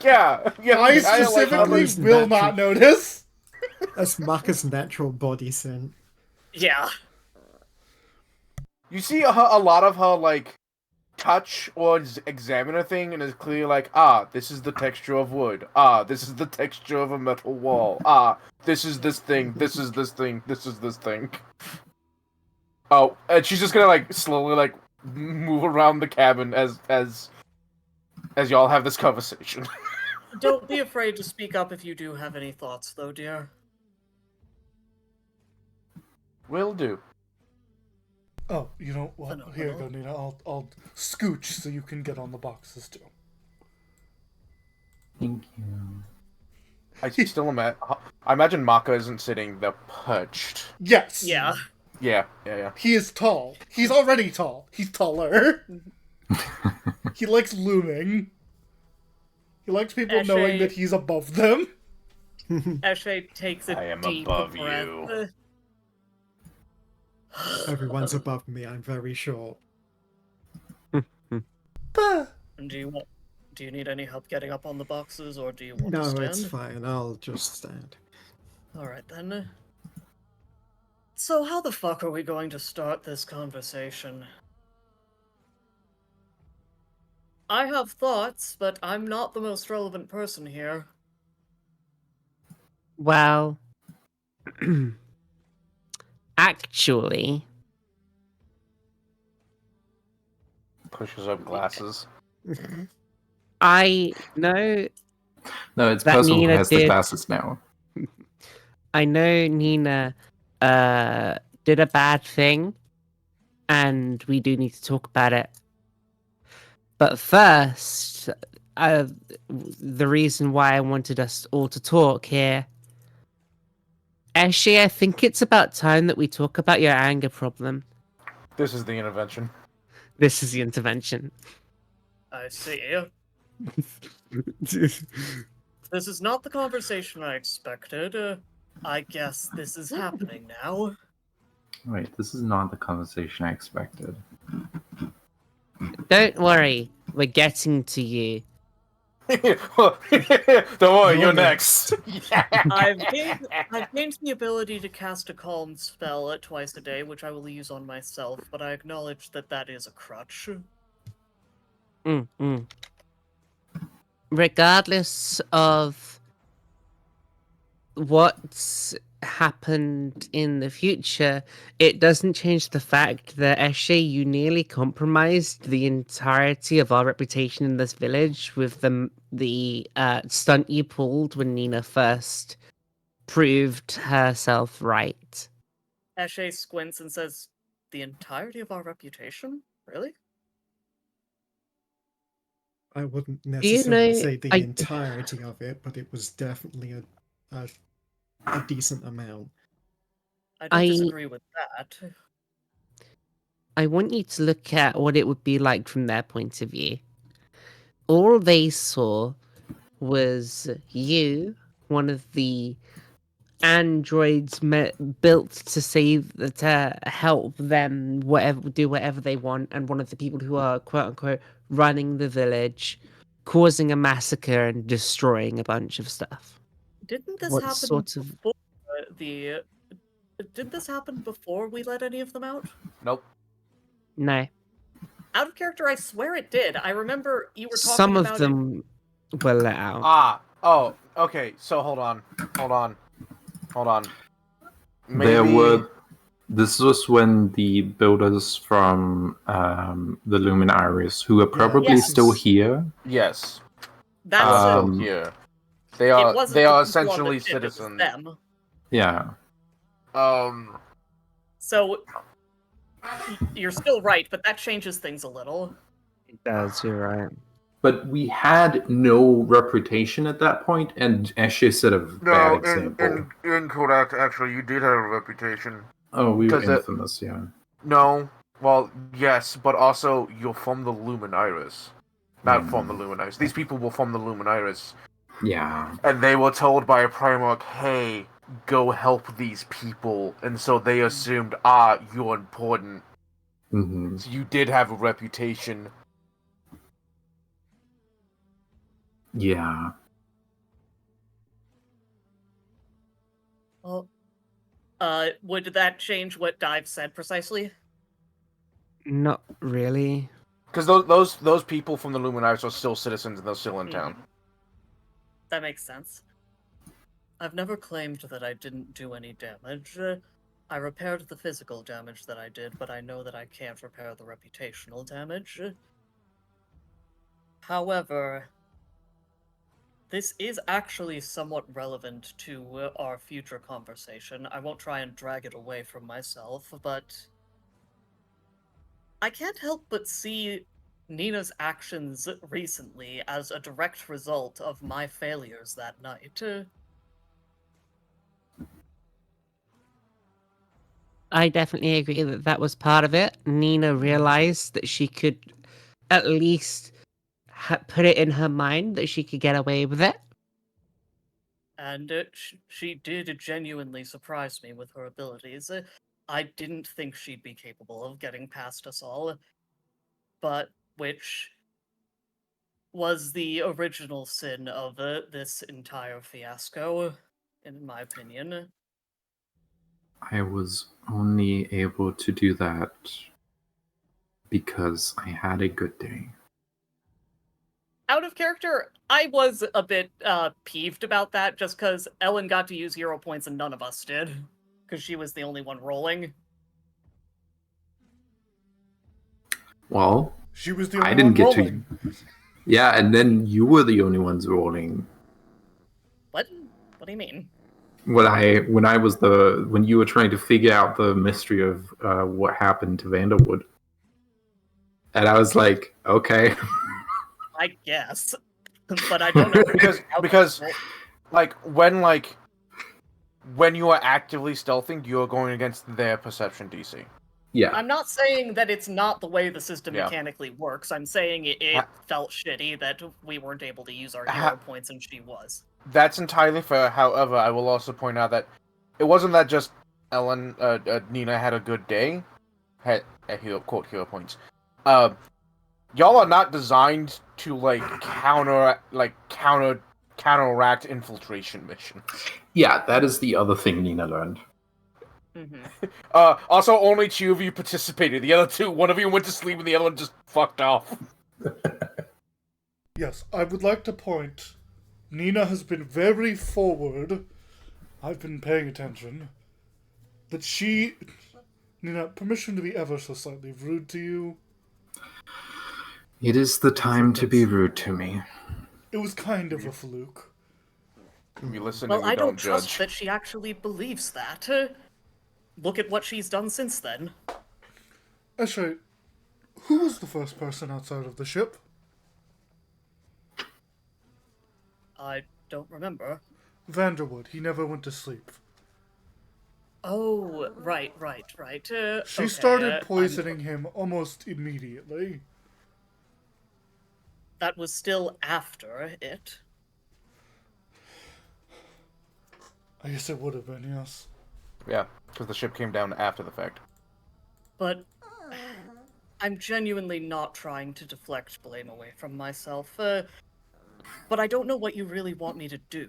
Yeah. I specifically Like will not notice. That's Maka's natural body scent. Yeah. You see a lot of her like touch or examine a thing, and it's clearly like, this is the texture of wood. This is the texture of a metal wall. This is this thing. This is this thing. This is this thing. Oh, and she's just gonna like slowly like move around the cabin as y'all have this conversation. Don't be afraid to speak up if you do have any thoughts, though, dear. Will do. Oh, you know what? Here you go, Nina. I'll scooch so you can get on the boxes too. Thank you. I imagine Maka isn't sitting there perched. Yes. Yeah. Yeah. He is tall. He's already tall. He's taller. He likes looming. He likes people knowing that he's above them. Eshe takes a I am deep above breath. you. Everyone's above me, I'm very short. Bah. Do you need any help getting up on the boxes, or do you want to No, stand? it's fine. I'll just stand. Alright then. So how the fuck are we going to start this conversation? I have thoughts, but I'm not the most relevant person here. Well, actually, Pushes up glasses. I know No, it's That Percival who Nina has the did- glasses now. I know Nina did a bad thing, and we do need to talk about it. But first, the reason why I wanted us all to talk here, Eshe, I think it's about time that we talk about your anger problem. This is the intervention. This is the intervention. I see. This is not the conversation I expected. I guess this is happening now. Wait, this is not the conversation I expected. Don't worry, we're getting to you. Don't worry, you're You're next. I've gained the ability to cast a calm spell twice a day, which I will use on myself, but I acknowledge that that is a crutch. Regardless of what's happened in the future, it doesn't change the fact that Eshe, you nearly compromised the entirety of our reputation in this village with the stunt you pulled when Nina first proved herself right. Eshe squints and says, "The entirety of our reputation? Really?" I wouldn't you necessarily know- say the I- entirety of it, but it was definitely a decent amount. I don't I- disagree with that. I want you to look at what it would be like from their point of view. All they saw was you, one of the androids built to help them do whatever they want, and one of the people who are quote unquote running the village, causing a massacre and destroying a bunch of stuff. Didn't this What happen sort of- before Did this happen before we let any of them out? Nope. No, Out of character, I swear it did. I remember you were talking some about of them were let out. Oh, okay. So hold on. There were. This was when the builders from the Lumen Iris, who are probably Yes. still here. Yes. That's Um, Still here. They it are. wasn't They the are people on the essentially ship, it was citizens. them. Yeah. So you're still right, but that changes things a little. It does, you're right. But we had no reputation at that point, and Eshe set a bad example. Incorrect. Actually, you did have a reputation. Oh, we were 'Cause it- infamous, yeah. No. Well, yes, but also you're from the Lumen Iris. Not from the Lumen Iris. These people were from the Lumen Iris. Yeah. And they were told by a Primarch, hey, go help these people. And so they assumed, you're important. Hmm. So you did have a reputation. Yeah. Well, would that change what Dive said precisely? Not really. Because those people from the Lumen Iris are still citizens and they're still in town. That makes sense. I've never claimed that I didn't do any damage. I repaired the physical damage that I did, but I know that I can't repair the reputational damage. However, this is actually somewhat relevant to our future conversation. I won't try and drag it away from myself, but I can't help but see Nina's actions recently as a direct result of my failures that night. I definitely agree that that was part of it. Nina realized that she could at least put it in her mind that she could get away with it. And she did genuinely surprise me with her abilities. I didn't think she'd be capable of getting past us all, but which was the original sin of this entire fiasco, in my opinion. I was only able to do that because I had a good day. Out of character, I was a bit peeved about that, just because Ellen got to use hero points and none of us did, because she was the only one rolling. Well, She was the only I didn't one get rolling. to. Yeah, and then you were the only ones rolling. What? What do you mean? When you were trying to figure out the mystery of what happened to Vanderwood, and I was like, okay. I guess. But I don't know. because when you are actively stealthing, you are going against their perception DC. Yeah. I'm not saying that it's not the way the system Yeah. mechanically works. I'm saying it felt shitty that we weren't able to use our hero points and she was. That's entirely fair. However, I will also point out that it wasn't that just Nina had a good day, had a hero points. Y'all are not designed to counteract infiltration missions. Yeah, that is the other thing Nina learned. Mm-hmm. Also, only 2 of you participated. The other 2, one of you went to sleep and the other one just fucked off. Yes, I would like to point. Nina has been very forward. I've been paying attention. But Nina, permission to be ever so slightly rude to you. It is the time to be rude to me. It was kind of a fluke. You listen Well, and you I don't don't trust judge. that she actually believes that. Look at what she's done since then. Eshe, who was the first person outside of the ship? I don't remember. Vanderwood. He never went to sleep. Oh, right. She started poisoning him almost immediately. That was still after it. I guess it would have been, yes. Yeah, because the ship came down after the fact. But I'm genuinely not trying to deflect blame away from myself. But I don't know what you really want me to do.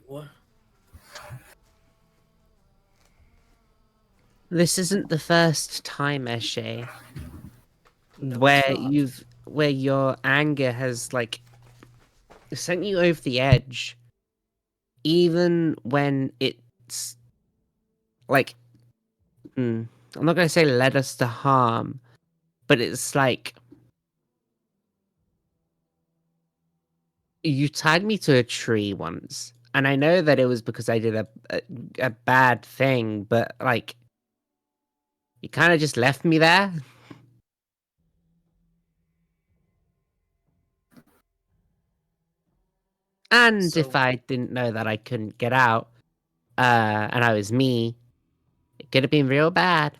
This isn't the first time, Eshe, No, where it's not. where your anger has sent you over the edge, even when it's I'm not gonna say led us to harm, but it's like you tied me to a tree once, and I know that it was because I did a bad thing, but you kind of just left me there. And if So- I didn't know that I couldn't get out, and I was me, it could have been real bad.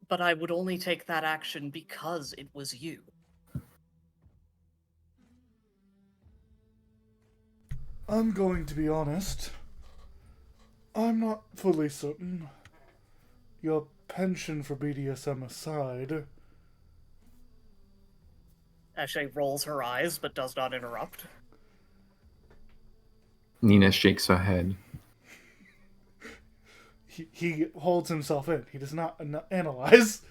But I would only take that action because it was you. I'm going to be honest. I'm not fully certain. Your penchant for BDSM aside. Eshe rolls her eyes, but does not interrupt. Nina shakes her head. He holds himself in. He does not analyze.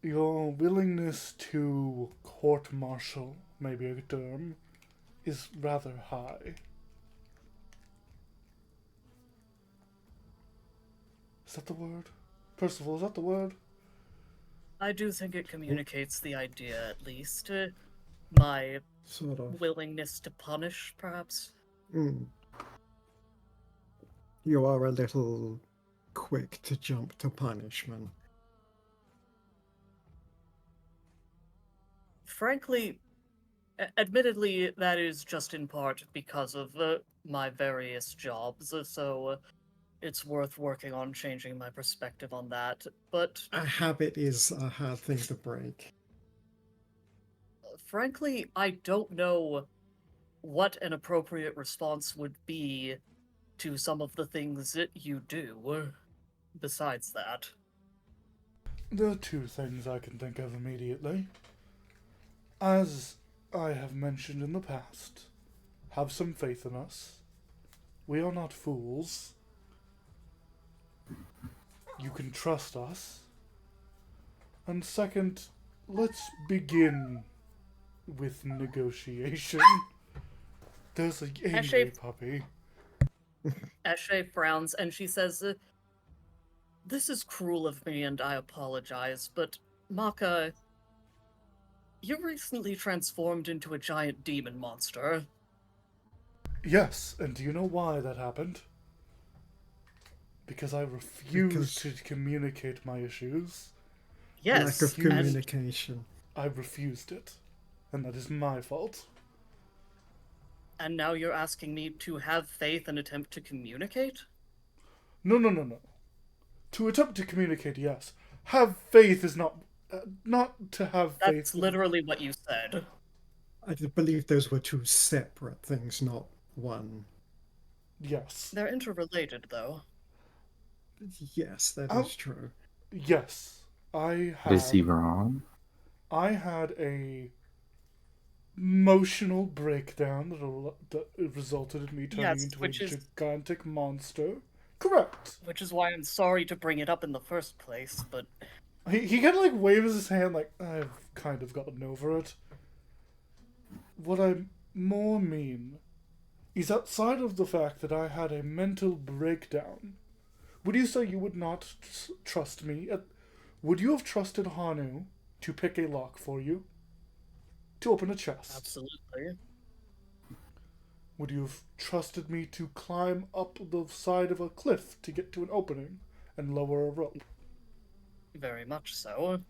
Your willingness to court-martial, maybe a term, is rather high. Is that the word? Percival, is that the word? I do think it communicates the idea, at least. My Sort of. willingness to punish, perhaps. You are a little quick to jump to punishment. Frankly, admittedly, that is just in part because of my various jobs, so it's worth working on changing my perspective on that. But A habit is a hard thing to break. frankly, I don't know what an appropriate response would be to some of the things that you do. Besides that, There are 2 things I can think of immediately. As I have mentioned in the past, have some faith in us. We are not fools. You can trust us. And second, let's begin with negotiation. There's an angry Actually- puppy. Eshe frowns and she says, "This is cruel of me and I apologize, but Maka, you recently transformed into a giant demon monster." Yes, and do you know why that happened? Because I refused to communicate my issues. Yes, Lack of and- communication. I refused it. And that is my fault. and now you're asking me to have faith and attempt to communicate? No. To attempt to communicate, yes. Have faith is not to have faith. That's literally what you said. I believe those were 2 separate things, not one. Yes. They're interrelated, though. Yes, that Oh. is true. Yes. Is he wrong? I had a emotional breakdown that resulted in me turning Yes, into a which is- gigantic monster. Correct. Which is why I'm sorry to bring it up in the first place, but He kind of like waves his hand like, I've kind of gotten over it. What I more mean is outside of the fact that I had a mental breakdown, would you say you would not trust me? Would you have trusted Hanu to pick a lock for you? To open a chest? absolutely. Would you have trusted me to climb up the side of a cliff to get to an opening and lower a rope? Very much so.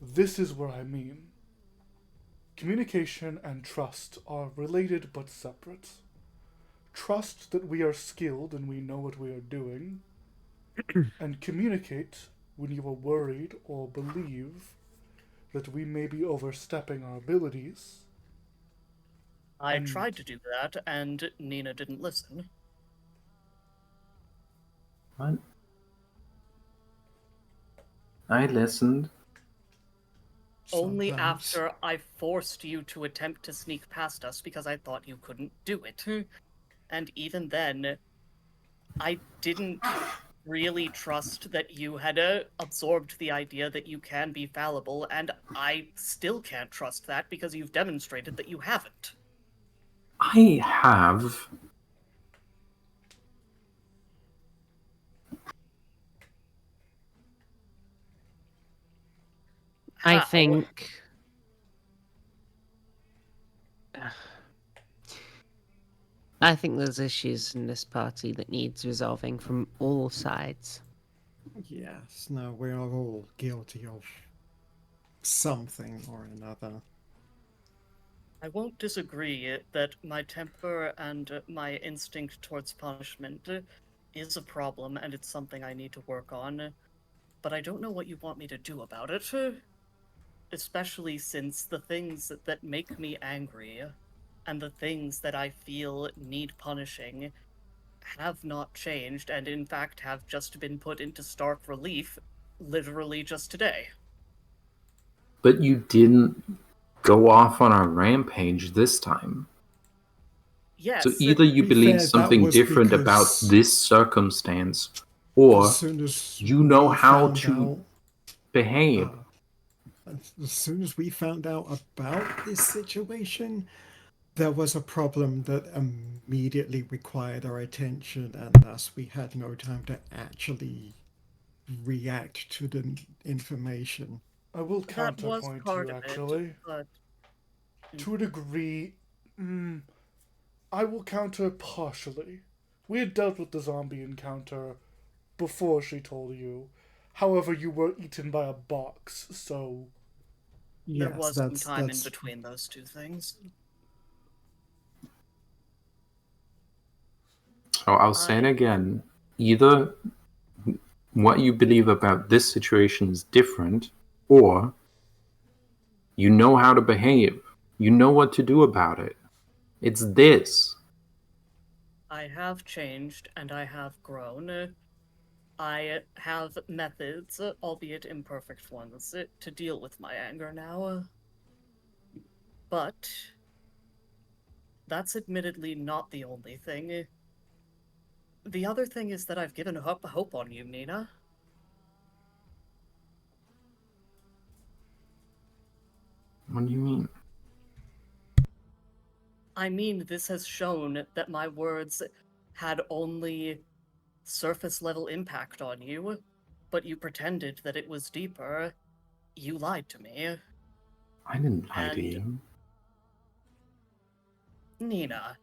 This is where I mean. Communication and trust are related but separate. Trust that we are skilled and we know what we are doing, and communicate when you are worried or believe that we may be overstepping our abilities. I And- tried to do that, and Nina didn't listen. What? I listened. Only Sometimes. after I forced you to attempt to sneak past us because I thought you couldn't do it. And even then, I didn't really trust that you had absorbed the idea that you can be fallible, and I still can't trust that because you've demonstrated that you haven't. I have. I How? think. I think there's issues in this party that needs resolving from all sides. Yes, no, we are all guilty of something or another. I won't disagree that my temper and my instinct towards punishment is a problem, and it's something I need to work on. But I don't know what you want me to do about it. Especially since the things that make me angry and the things that I feel need punishing have not changed, and in fact have just been put into stark relief literally just today. But you didn't go off on a rampage this time. Yes. So either you be believe fair, that something was different about because this circumstance, or as soon as you know we how found to out, behave. as soon as we found out about this situation, there was a problem that immediately required our attention, and thus we had no time to actually react to the information. I will That was counterpoint part you, of actually. it, but To a degree, I will counter partially. We had dealt with the zombie encounter before she told you. However, you were eaten by a box, so... there Yes, was some that's time in that's between those two things. So I'll say it again. Either what you believe about this situation is different, or you know how to behave. You know what to do about it. It's this. I have changed and I have grown. I have methods, albeit imperfect ones, to deal with my anger now. But that's admittedly not the only thing. The other thing is that I've given up hope on you, Nina. What do you mean? I mean, this has shown that my words had only surface level impact on you, but you pretended that it was deeper. You lied to me. I didn't lie to And- you. Nina,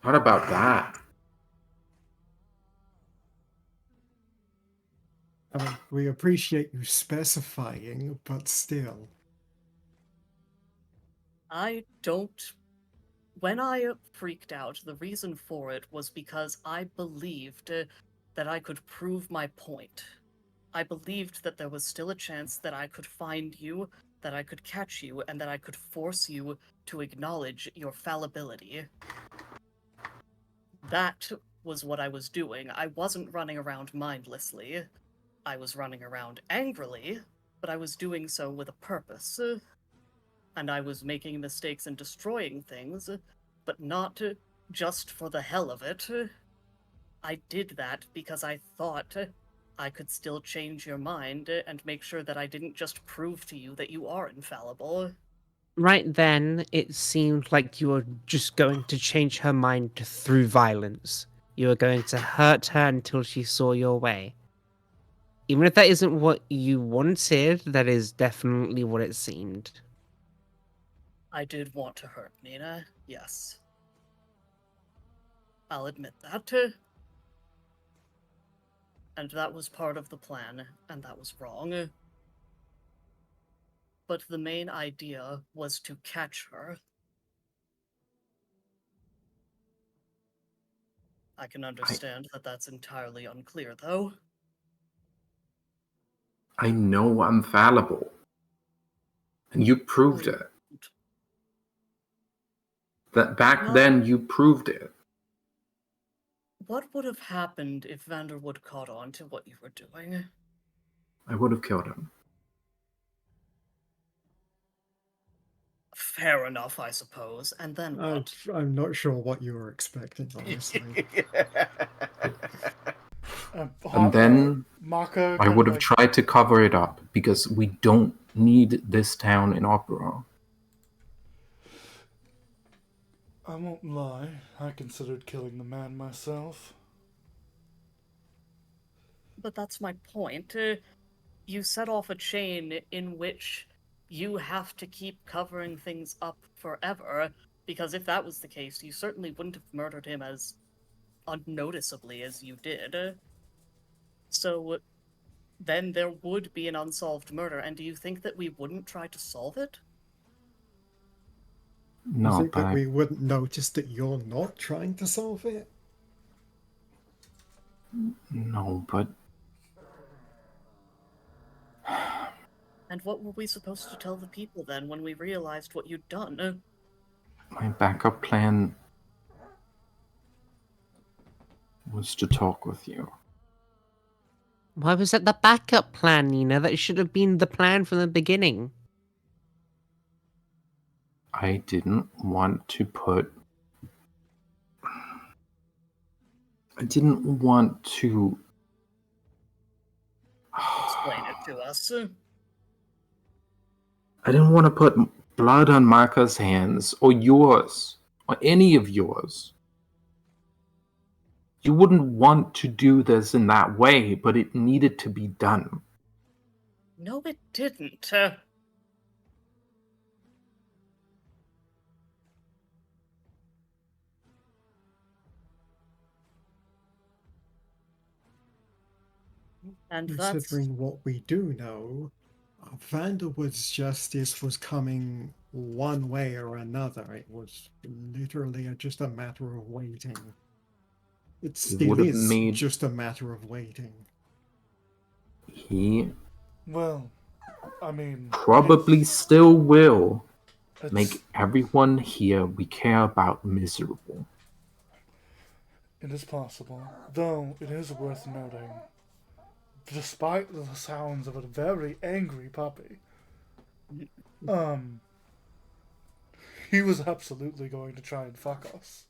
What about that? I mean, we appreciate you specifying, but still. I don't. When I freaked out, the reason for it was because I believed that I could prove my point. I believed that there was still a chance that I could find you, that I could catch you and that I could force you to acknowledge your fallibility. That was what I was doing. I wasn't running around mindlessly. I was running around angrily, but I was doing so with a purpose. And I was making mistakes and destroying things, but not just for the hell of it. I did that because I thought I could still change your mind and make sure that I didn't just prove to you that you are infallible. Right then, it seemed like you were just going to change her mind through violence. You were going to hurt her until she saw your way. Even if that isn't what you wanted, that is definitely what it seemed. I did want to hurt Nina, yes. I'll admit that. And that was part of the plan, and that was wrong. But the main idea was to catch her. I can understand that that's entirely unclear, though. I know I'm fallible. And you proved it. That back then you proved it. What would have happened if Vanderwood caught on to what you were doing? I would have killed him. Fair enough, I suppose. And then what? I'm not sure what you were expecting, honestly. And then Mako I would have tried to cover it up because we don't need this town in Opera. I won't lie, I considered killing the man myself. But that's my point. You set off a chain in which you have to keep covering things up forever, because if that was the case, you certainly wouldn't have murdered him as unnoticeably as you did. So then there would be an unsolved murder, and do you think that we wouldn't try to solve it? No, you think but that we wouldn't notice that you're not trying to solve it? No, but... And what were we supposed to tell the people then when we realized what you'd done? My backup plan was to talk with you. Why was that the backup plan, Nina? That should have been the plan from the beginning. I didn't want to put... I didn't want to... Explain it to us. I didn't want to put blood on Marka's hands, or yours, or any of yours. You wouldn't want to do this in that way, but it needed to be done. No, it didn't. And Considering what we do know, Vanderwood's justice was coming one way or another. It was literally just a matter of waiting. It still is just a matter of waiting. He... Well, I mean... probably still will make everyone here we care about miserable. It is possible, though it is worth noting. Despite the sounds of a very angry puppy, he was absolutely going to try and fuck us.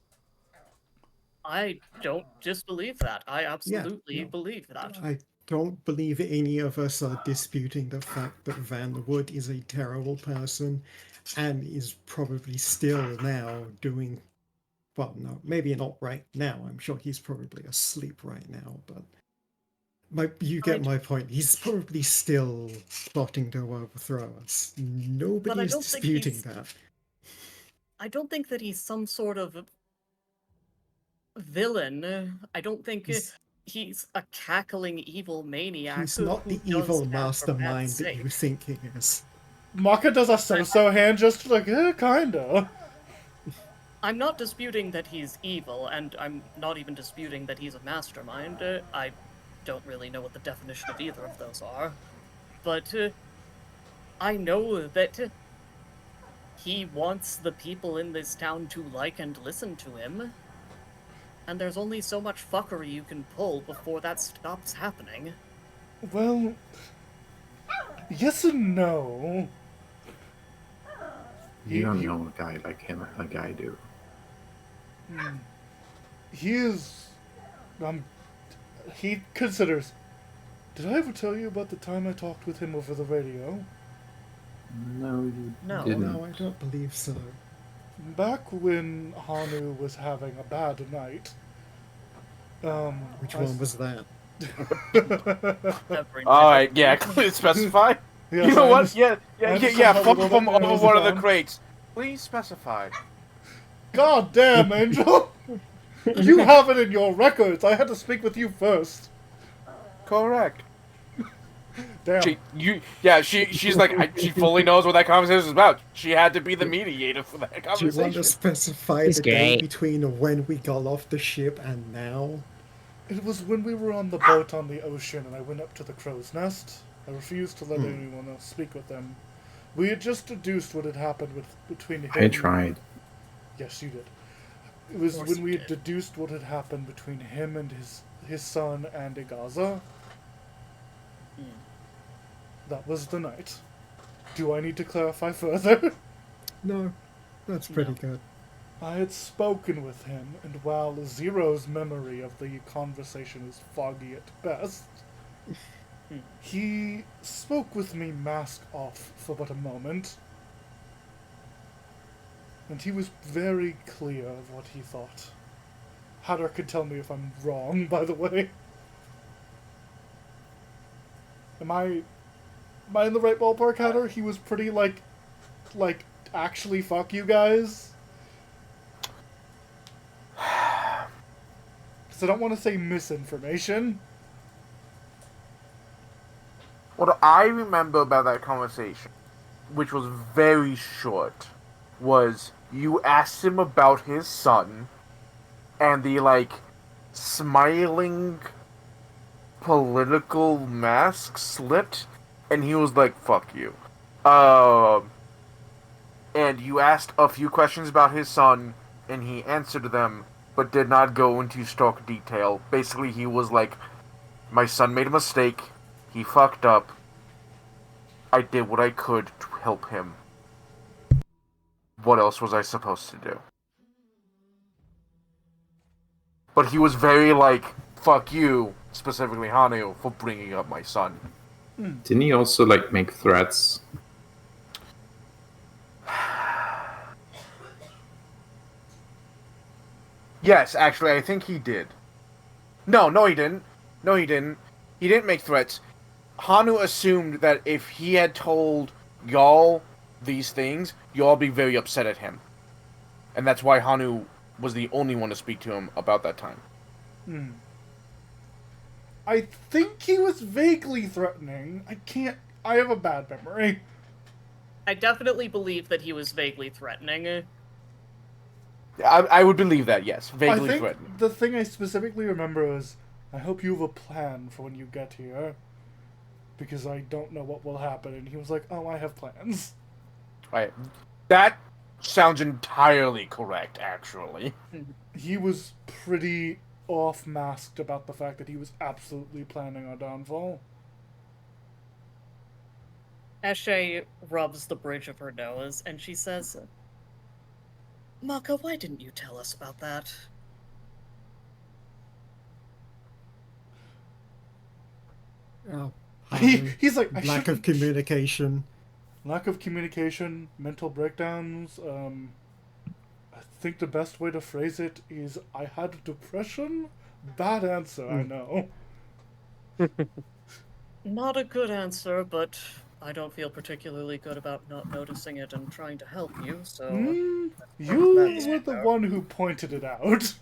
I don't disbelieve that. I absolutely believe that. I don't believe any of us are disputing the fact that Vanderwood is a terrible person and is probably still now doing... Well, no, maybe not right now. I'm sure he's probably asleep right now, but... you get my point. He's probably still plotting to overthrow us. Nobody is disputing that. I don't think that he's some sort of villain. I don't think he's a cackling evil maniac. He's not the evil mastermind that you think he is. Maka does a so-so hand just like, kinda. I'm not disputing that he's evil, and I'm not even disputing that he's a mastermind. I don't really know what the definition of either of those are. But I know that he wants the people in this town to like and listen to him. And there's only so much fuckery you can pull before that stops happening. Well, yes and no. You don't know a guy like him like I do. He is... he considers... Did I ever tell you about the time I talked with him over the radio? No, you No. didn't. No, I don't believe so. Back when Hanu was having a bad night, Which one was that? Alright, yeah, please specify. Yes, You know I what? understand- Yeah, I yeah, understand yeah, how flip little them that over narrows one it of the down. crates. Please specify. God damn, Angel! You have it in your records. I had to speak with you first. Correct. Damn. She's like, she fully knows what that conversation is about. She had to be the mediator for that Do you want conversation. to specify It's the day great. between when we got off the ship and now? It was when we were on the boat on the ocean and I went up to the crow's nest. I refused to let anyone else speak with them. We had just deduced what had happened between him. I tried. Yes, you did. It was Of course when you we had did. deduced what had happened between him and his son and Igaza. That was the night. Do I need to clarify further? No, that's pretty good. I had spoken with him, and while Zero's memory of the conversation is foggy at best, he spoke with me mask off for but a moment. And he was very clear of what he thought. Hatter could tell me if I'm wrong, by the way. Am I in the right ballpark, Hatter? He was pretty like, actually fuck you guys? Because I don't want to say misinformation. What I remember about that conversation, which was very short, was you asked him about his son, and the, like, smiling political mask slipped, and he was like, fuck you. And you asked a few questions about his son, and he answered them, but did not go into stark detail. Basically, he was like, my son made a mistake, he fucked up, I did what I could to help him. What else was I supposed to do? But he was very like, fuck you, specifically Hanu, for bringing up my son. Didn't he also like make threats? Yes, actually, I think he did. No, he didn't. No, he didn't. He didn't make threats. Hanu assumed that if he had told y'all these things, y'all be very upset at him. And that's why Hanu was the only one to speak to him about that time. I think he was vaguely threatening. I have a bad memory. I definitely believe that he was vaguely threatening. I would believe that, yes. I Vaguely think threatening. the thing I specifically remember is, I hope you have a plan for when you get here. Because I don't know what will happen. And he was like, oh, I have plans. Right. That sounds entirely correct, actually. He was pretty off-masked about the fact that he was absolutely planning our downfall. Eshe rubs the bridge of her nose, and she says, Maka, why didn't you tell us about that? Oh, He's like, I lack of shouldn't- communication. Lack of communication, mental breakdowns. I think the best way to phrase it is, I had depression. Bad answer, I know. Not a good answer, but I don't feel particularly good about not noticing it and trying to help you, so... You That's were the fair. one who pointed it out.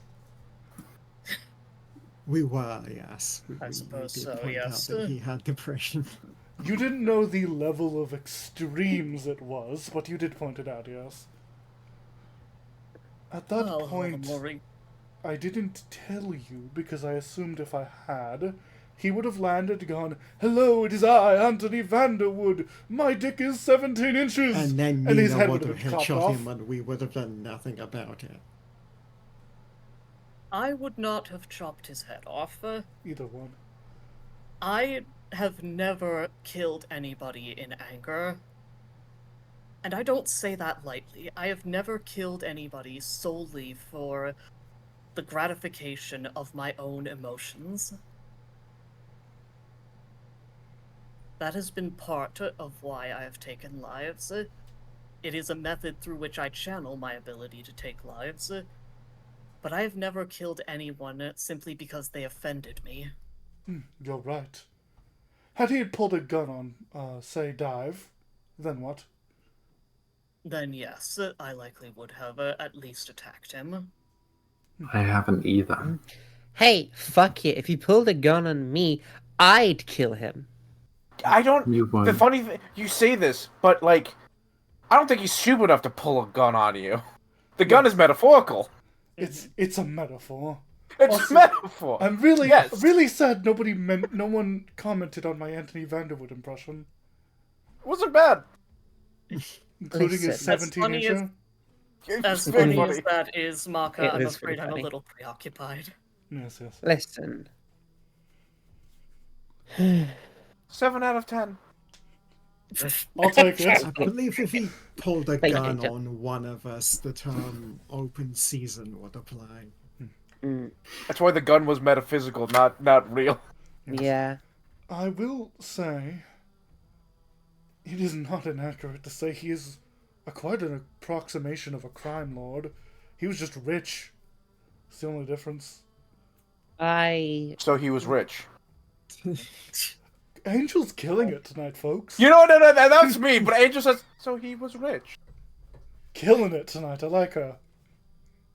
We were, yes. I We suppose did so, point yes. out that he had depression. You didn't know the level of extremes it was, but you did point it out, yes. At that Well, point, Mori, I didn't tell you because I assumed if I had, he would have landed, gone, "Hello, it is I, Anthony Vanderwood. My dick is 17 inches." And then his Nina head would would have have chopped headshot off. him and we would have done nothing about it. I would not have chopped his head off. Either one. I have never killed anybody in anger. And I don't say that lightly. I have never killed anybody solely for the gratification of my own emotions. That has been part of why I have taken lives. It is a method through which I channel my ability to take lives. But I have never killed anyone simply because they offended me. You're right. Had he pulled a gun on, say, Dive, then what? Then yes, I likely would have at least attacked him. I haven't either. Hey, fuck it. If he pulled a gun on me, I'd kill him. I don't. You The won't. funny thing, you say this, but like, I don't think he's stupid enough to pull a gun on you. The gun is metaphorical. It's a metaphor. It's Also, a metaphor. I'm really Yes. really sad no one commented on my Anthony Vanderwood impression, It wasn't bad. including his Listen, 17 funny incher. As It's very funny as that is, Maka, It I'm is afraid pretty I'm a funny. little preoccupied. Yes, yes. Listen. 7 out of 10. I'll take I it. believe if he pulled a Thank you, gun Angel. on one of us, the term open season would apply. Mm, That's why the gun was metaphysical, not real. yeah. I will say, it is not inaccurate to say he is quite an approximation of a crime lord. He was just rich. It's the only difference. So he was rich. Angel's killing it tonight, folks. You know, no, that's me. But Angel says, so he was rich. Killing it tonight. I like her.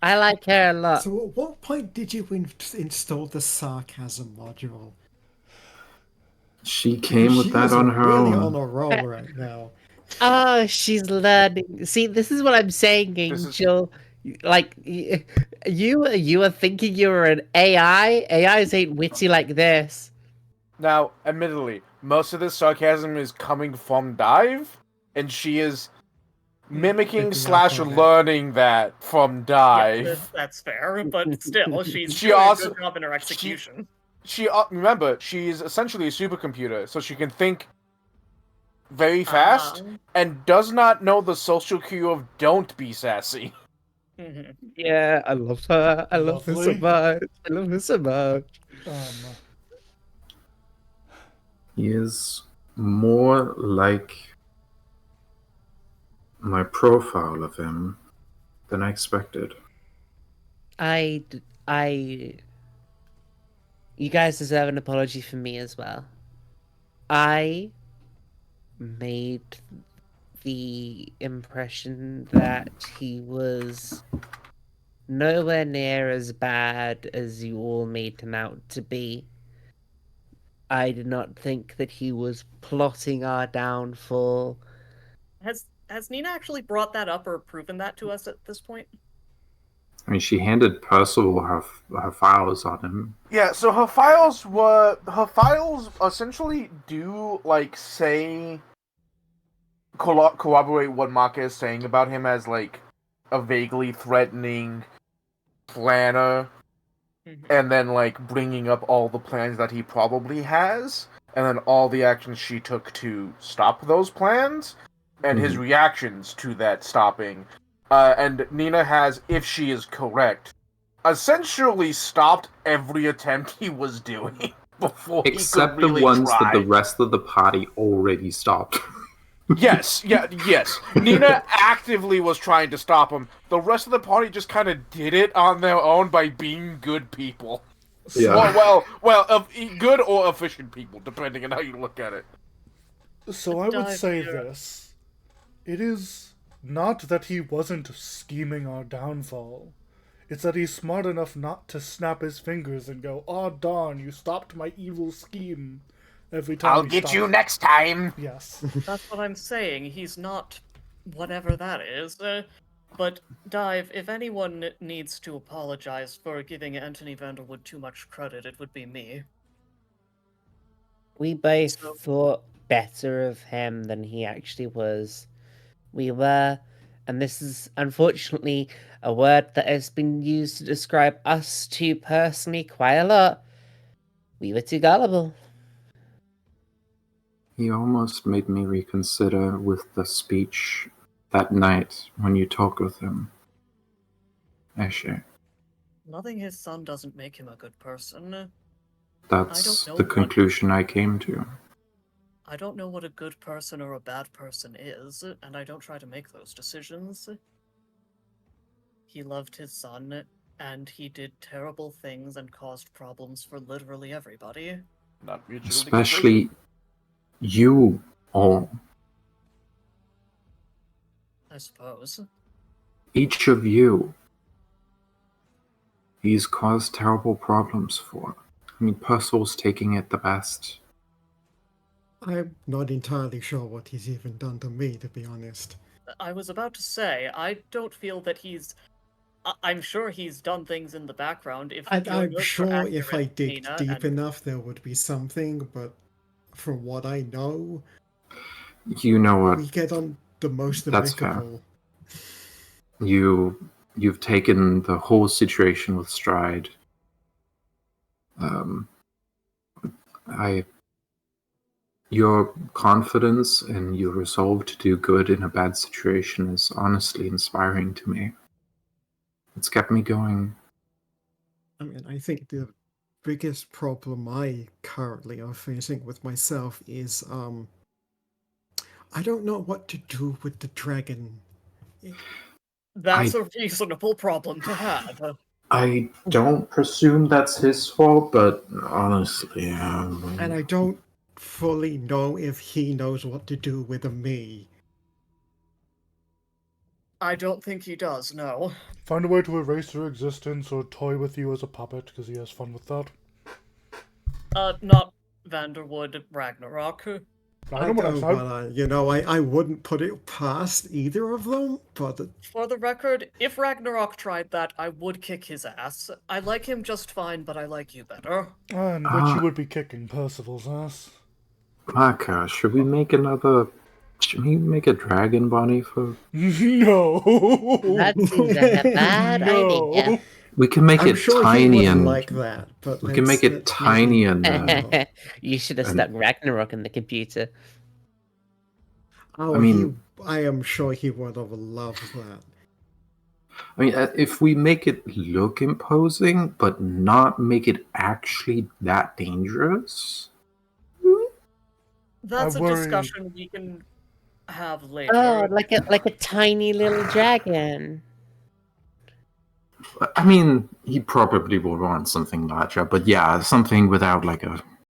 I like her a lot. So at what point did you install the sarcasm module? She came with She that is on her really own. on a roll right now. Oh, she's learning. See, this is what I'm saying, This is- Angel. Like, you are thinking you were an AI? AIs ain't witty like this. Now, admittedly, most of this sarcasm is coming from Dive, and she is mimicking Picking up / on it. learning that from Dive. Yeah, that's fair, but still, she's She doing also- a good job in her execution. She remember, she's essentially a supercomputer, so she can think very fast and does not know the social cue of don't be sassy. Mhm. Yeah, I love her. I love her so Lovely. much. I love her so much. He is more like my profile of him than I expected. You guys deserve an apology from me as well. I made the impression that he was nowhere near as bad as you all made him out to be. I did not think that he was plotting our downfall. Has Nina actually brought that up or proven that to us at this point? I mean, she handed Percival her files on him. Yeah, so her files essentially do like say corroborate what Maka is saying about him as like a vaguely threatening planner, and then like bringing up all the plans that he probably has, and then all the actions she took to stop those plans, and his reactions to that stopping. And Nina has, if she is correct, essentially stopped every attempt he was doing before Except he could really the ones try. that the rest of the party already stopped. Yes. Nina actively was trying to stop him. The rest of the party just kind of did it on their own by being good people. Yeah. Well, good or efficient people, depending on how you look at it. So I would Dive say here. this. It is not that he wasn't scheming our downfall. It's that he's smart enough not to snap his fingers and go, "Oh darn, you stopped my evil scheme." Every time I'll he get you stops- next time. Yes. That's what I'm saying. He's not whatever that is. But Dive, if anyone needs to apologize for giving Anthony Vanderwood too much credit, it would be me. We both So- thought better of him than he actually was. We were, and this is unfortunately a word that has been used to describe us two personally quite a lot. We were too gullible. He almost made me reconsider with the speech that night when you talked with him. Eshe. Loving his son doesn't make him a good person. That's know the what- conclusion I came to. I don't know what a good person or a bad person is, and I don't try to make those decisions. He loved his son, and he did terrible things and caused problems for literally everybody. Not mutually Especially you all. I suppose. Each of you. He's caused terrible problems for. I mean, Percival's taking it the best. I'm not entirely sure what he's even done to me, to be honest. I was about to say, I don't feel that he's. I'm sure he's done things in the background. If your I'm notes are sure if I accurate, dig Nina, deep and enough, there would be something, but from what I know, You know what? we get on the most That's fair. amicable. You've taken the whole situation with stride. Your confidence and your resolve to do good in a bad situation is honestly inspiring to me. It's kept me going. I mean, I think the biggest problem I currently are facing with myself is I don't know what to do with the dragon. that's a reasonable problem to have. I don't presume that's his fault, but honestly, And I don't fully know if he knows what to do with me. I don't think he does, no. Find a way to erase your existence or toy with you as a puppet, because he has fun with that. Not Vanderwood Ragnarok. I know what I'm saying. I wouldn't put it past either of them, but For the record, if Ragnarok tried that, I would kick his ass. I like him just fine, but I like you better. And which you would be kicking Percival's ass. Maka, should we make a dragon bunny for? No. That seems like a bad No. idea. We can make I'm it sure tiny he and wouldn't like that. But we can make it let's tiny move and. You should have and- stuck Ragnarok in the computer. Oh, I mean- I am sure he would have loved that. I mean, if we make it look imposing, but not make it actually that dangerous. That's I a worry- discussion we can have later. Oh, like a tiny little dragon. I mean, he probably will want something larger, but yeah, something without like a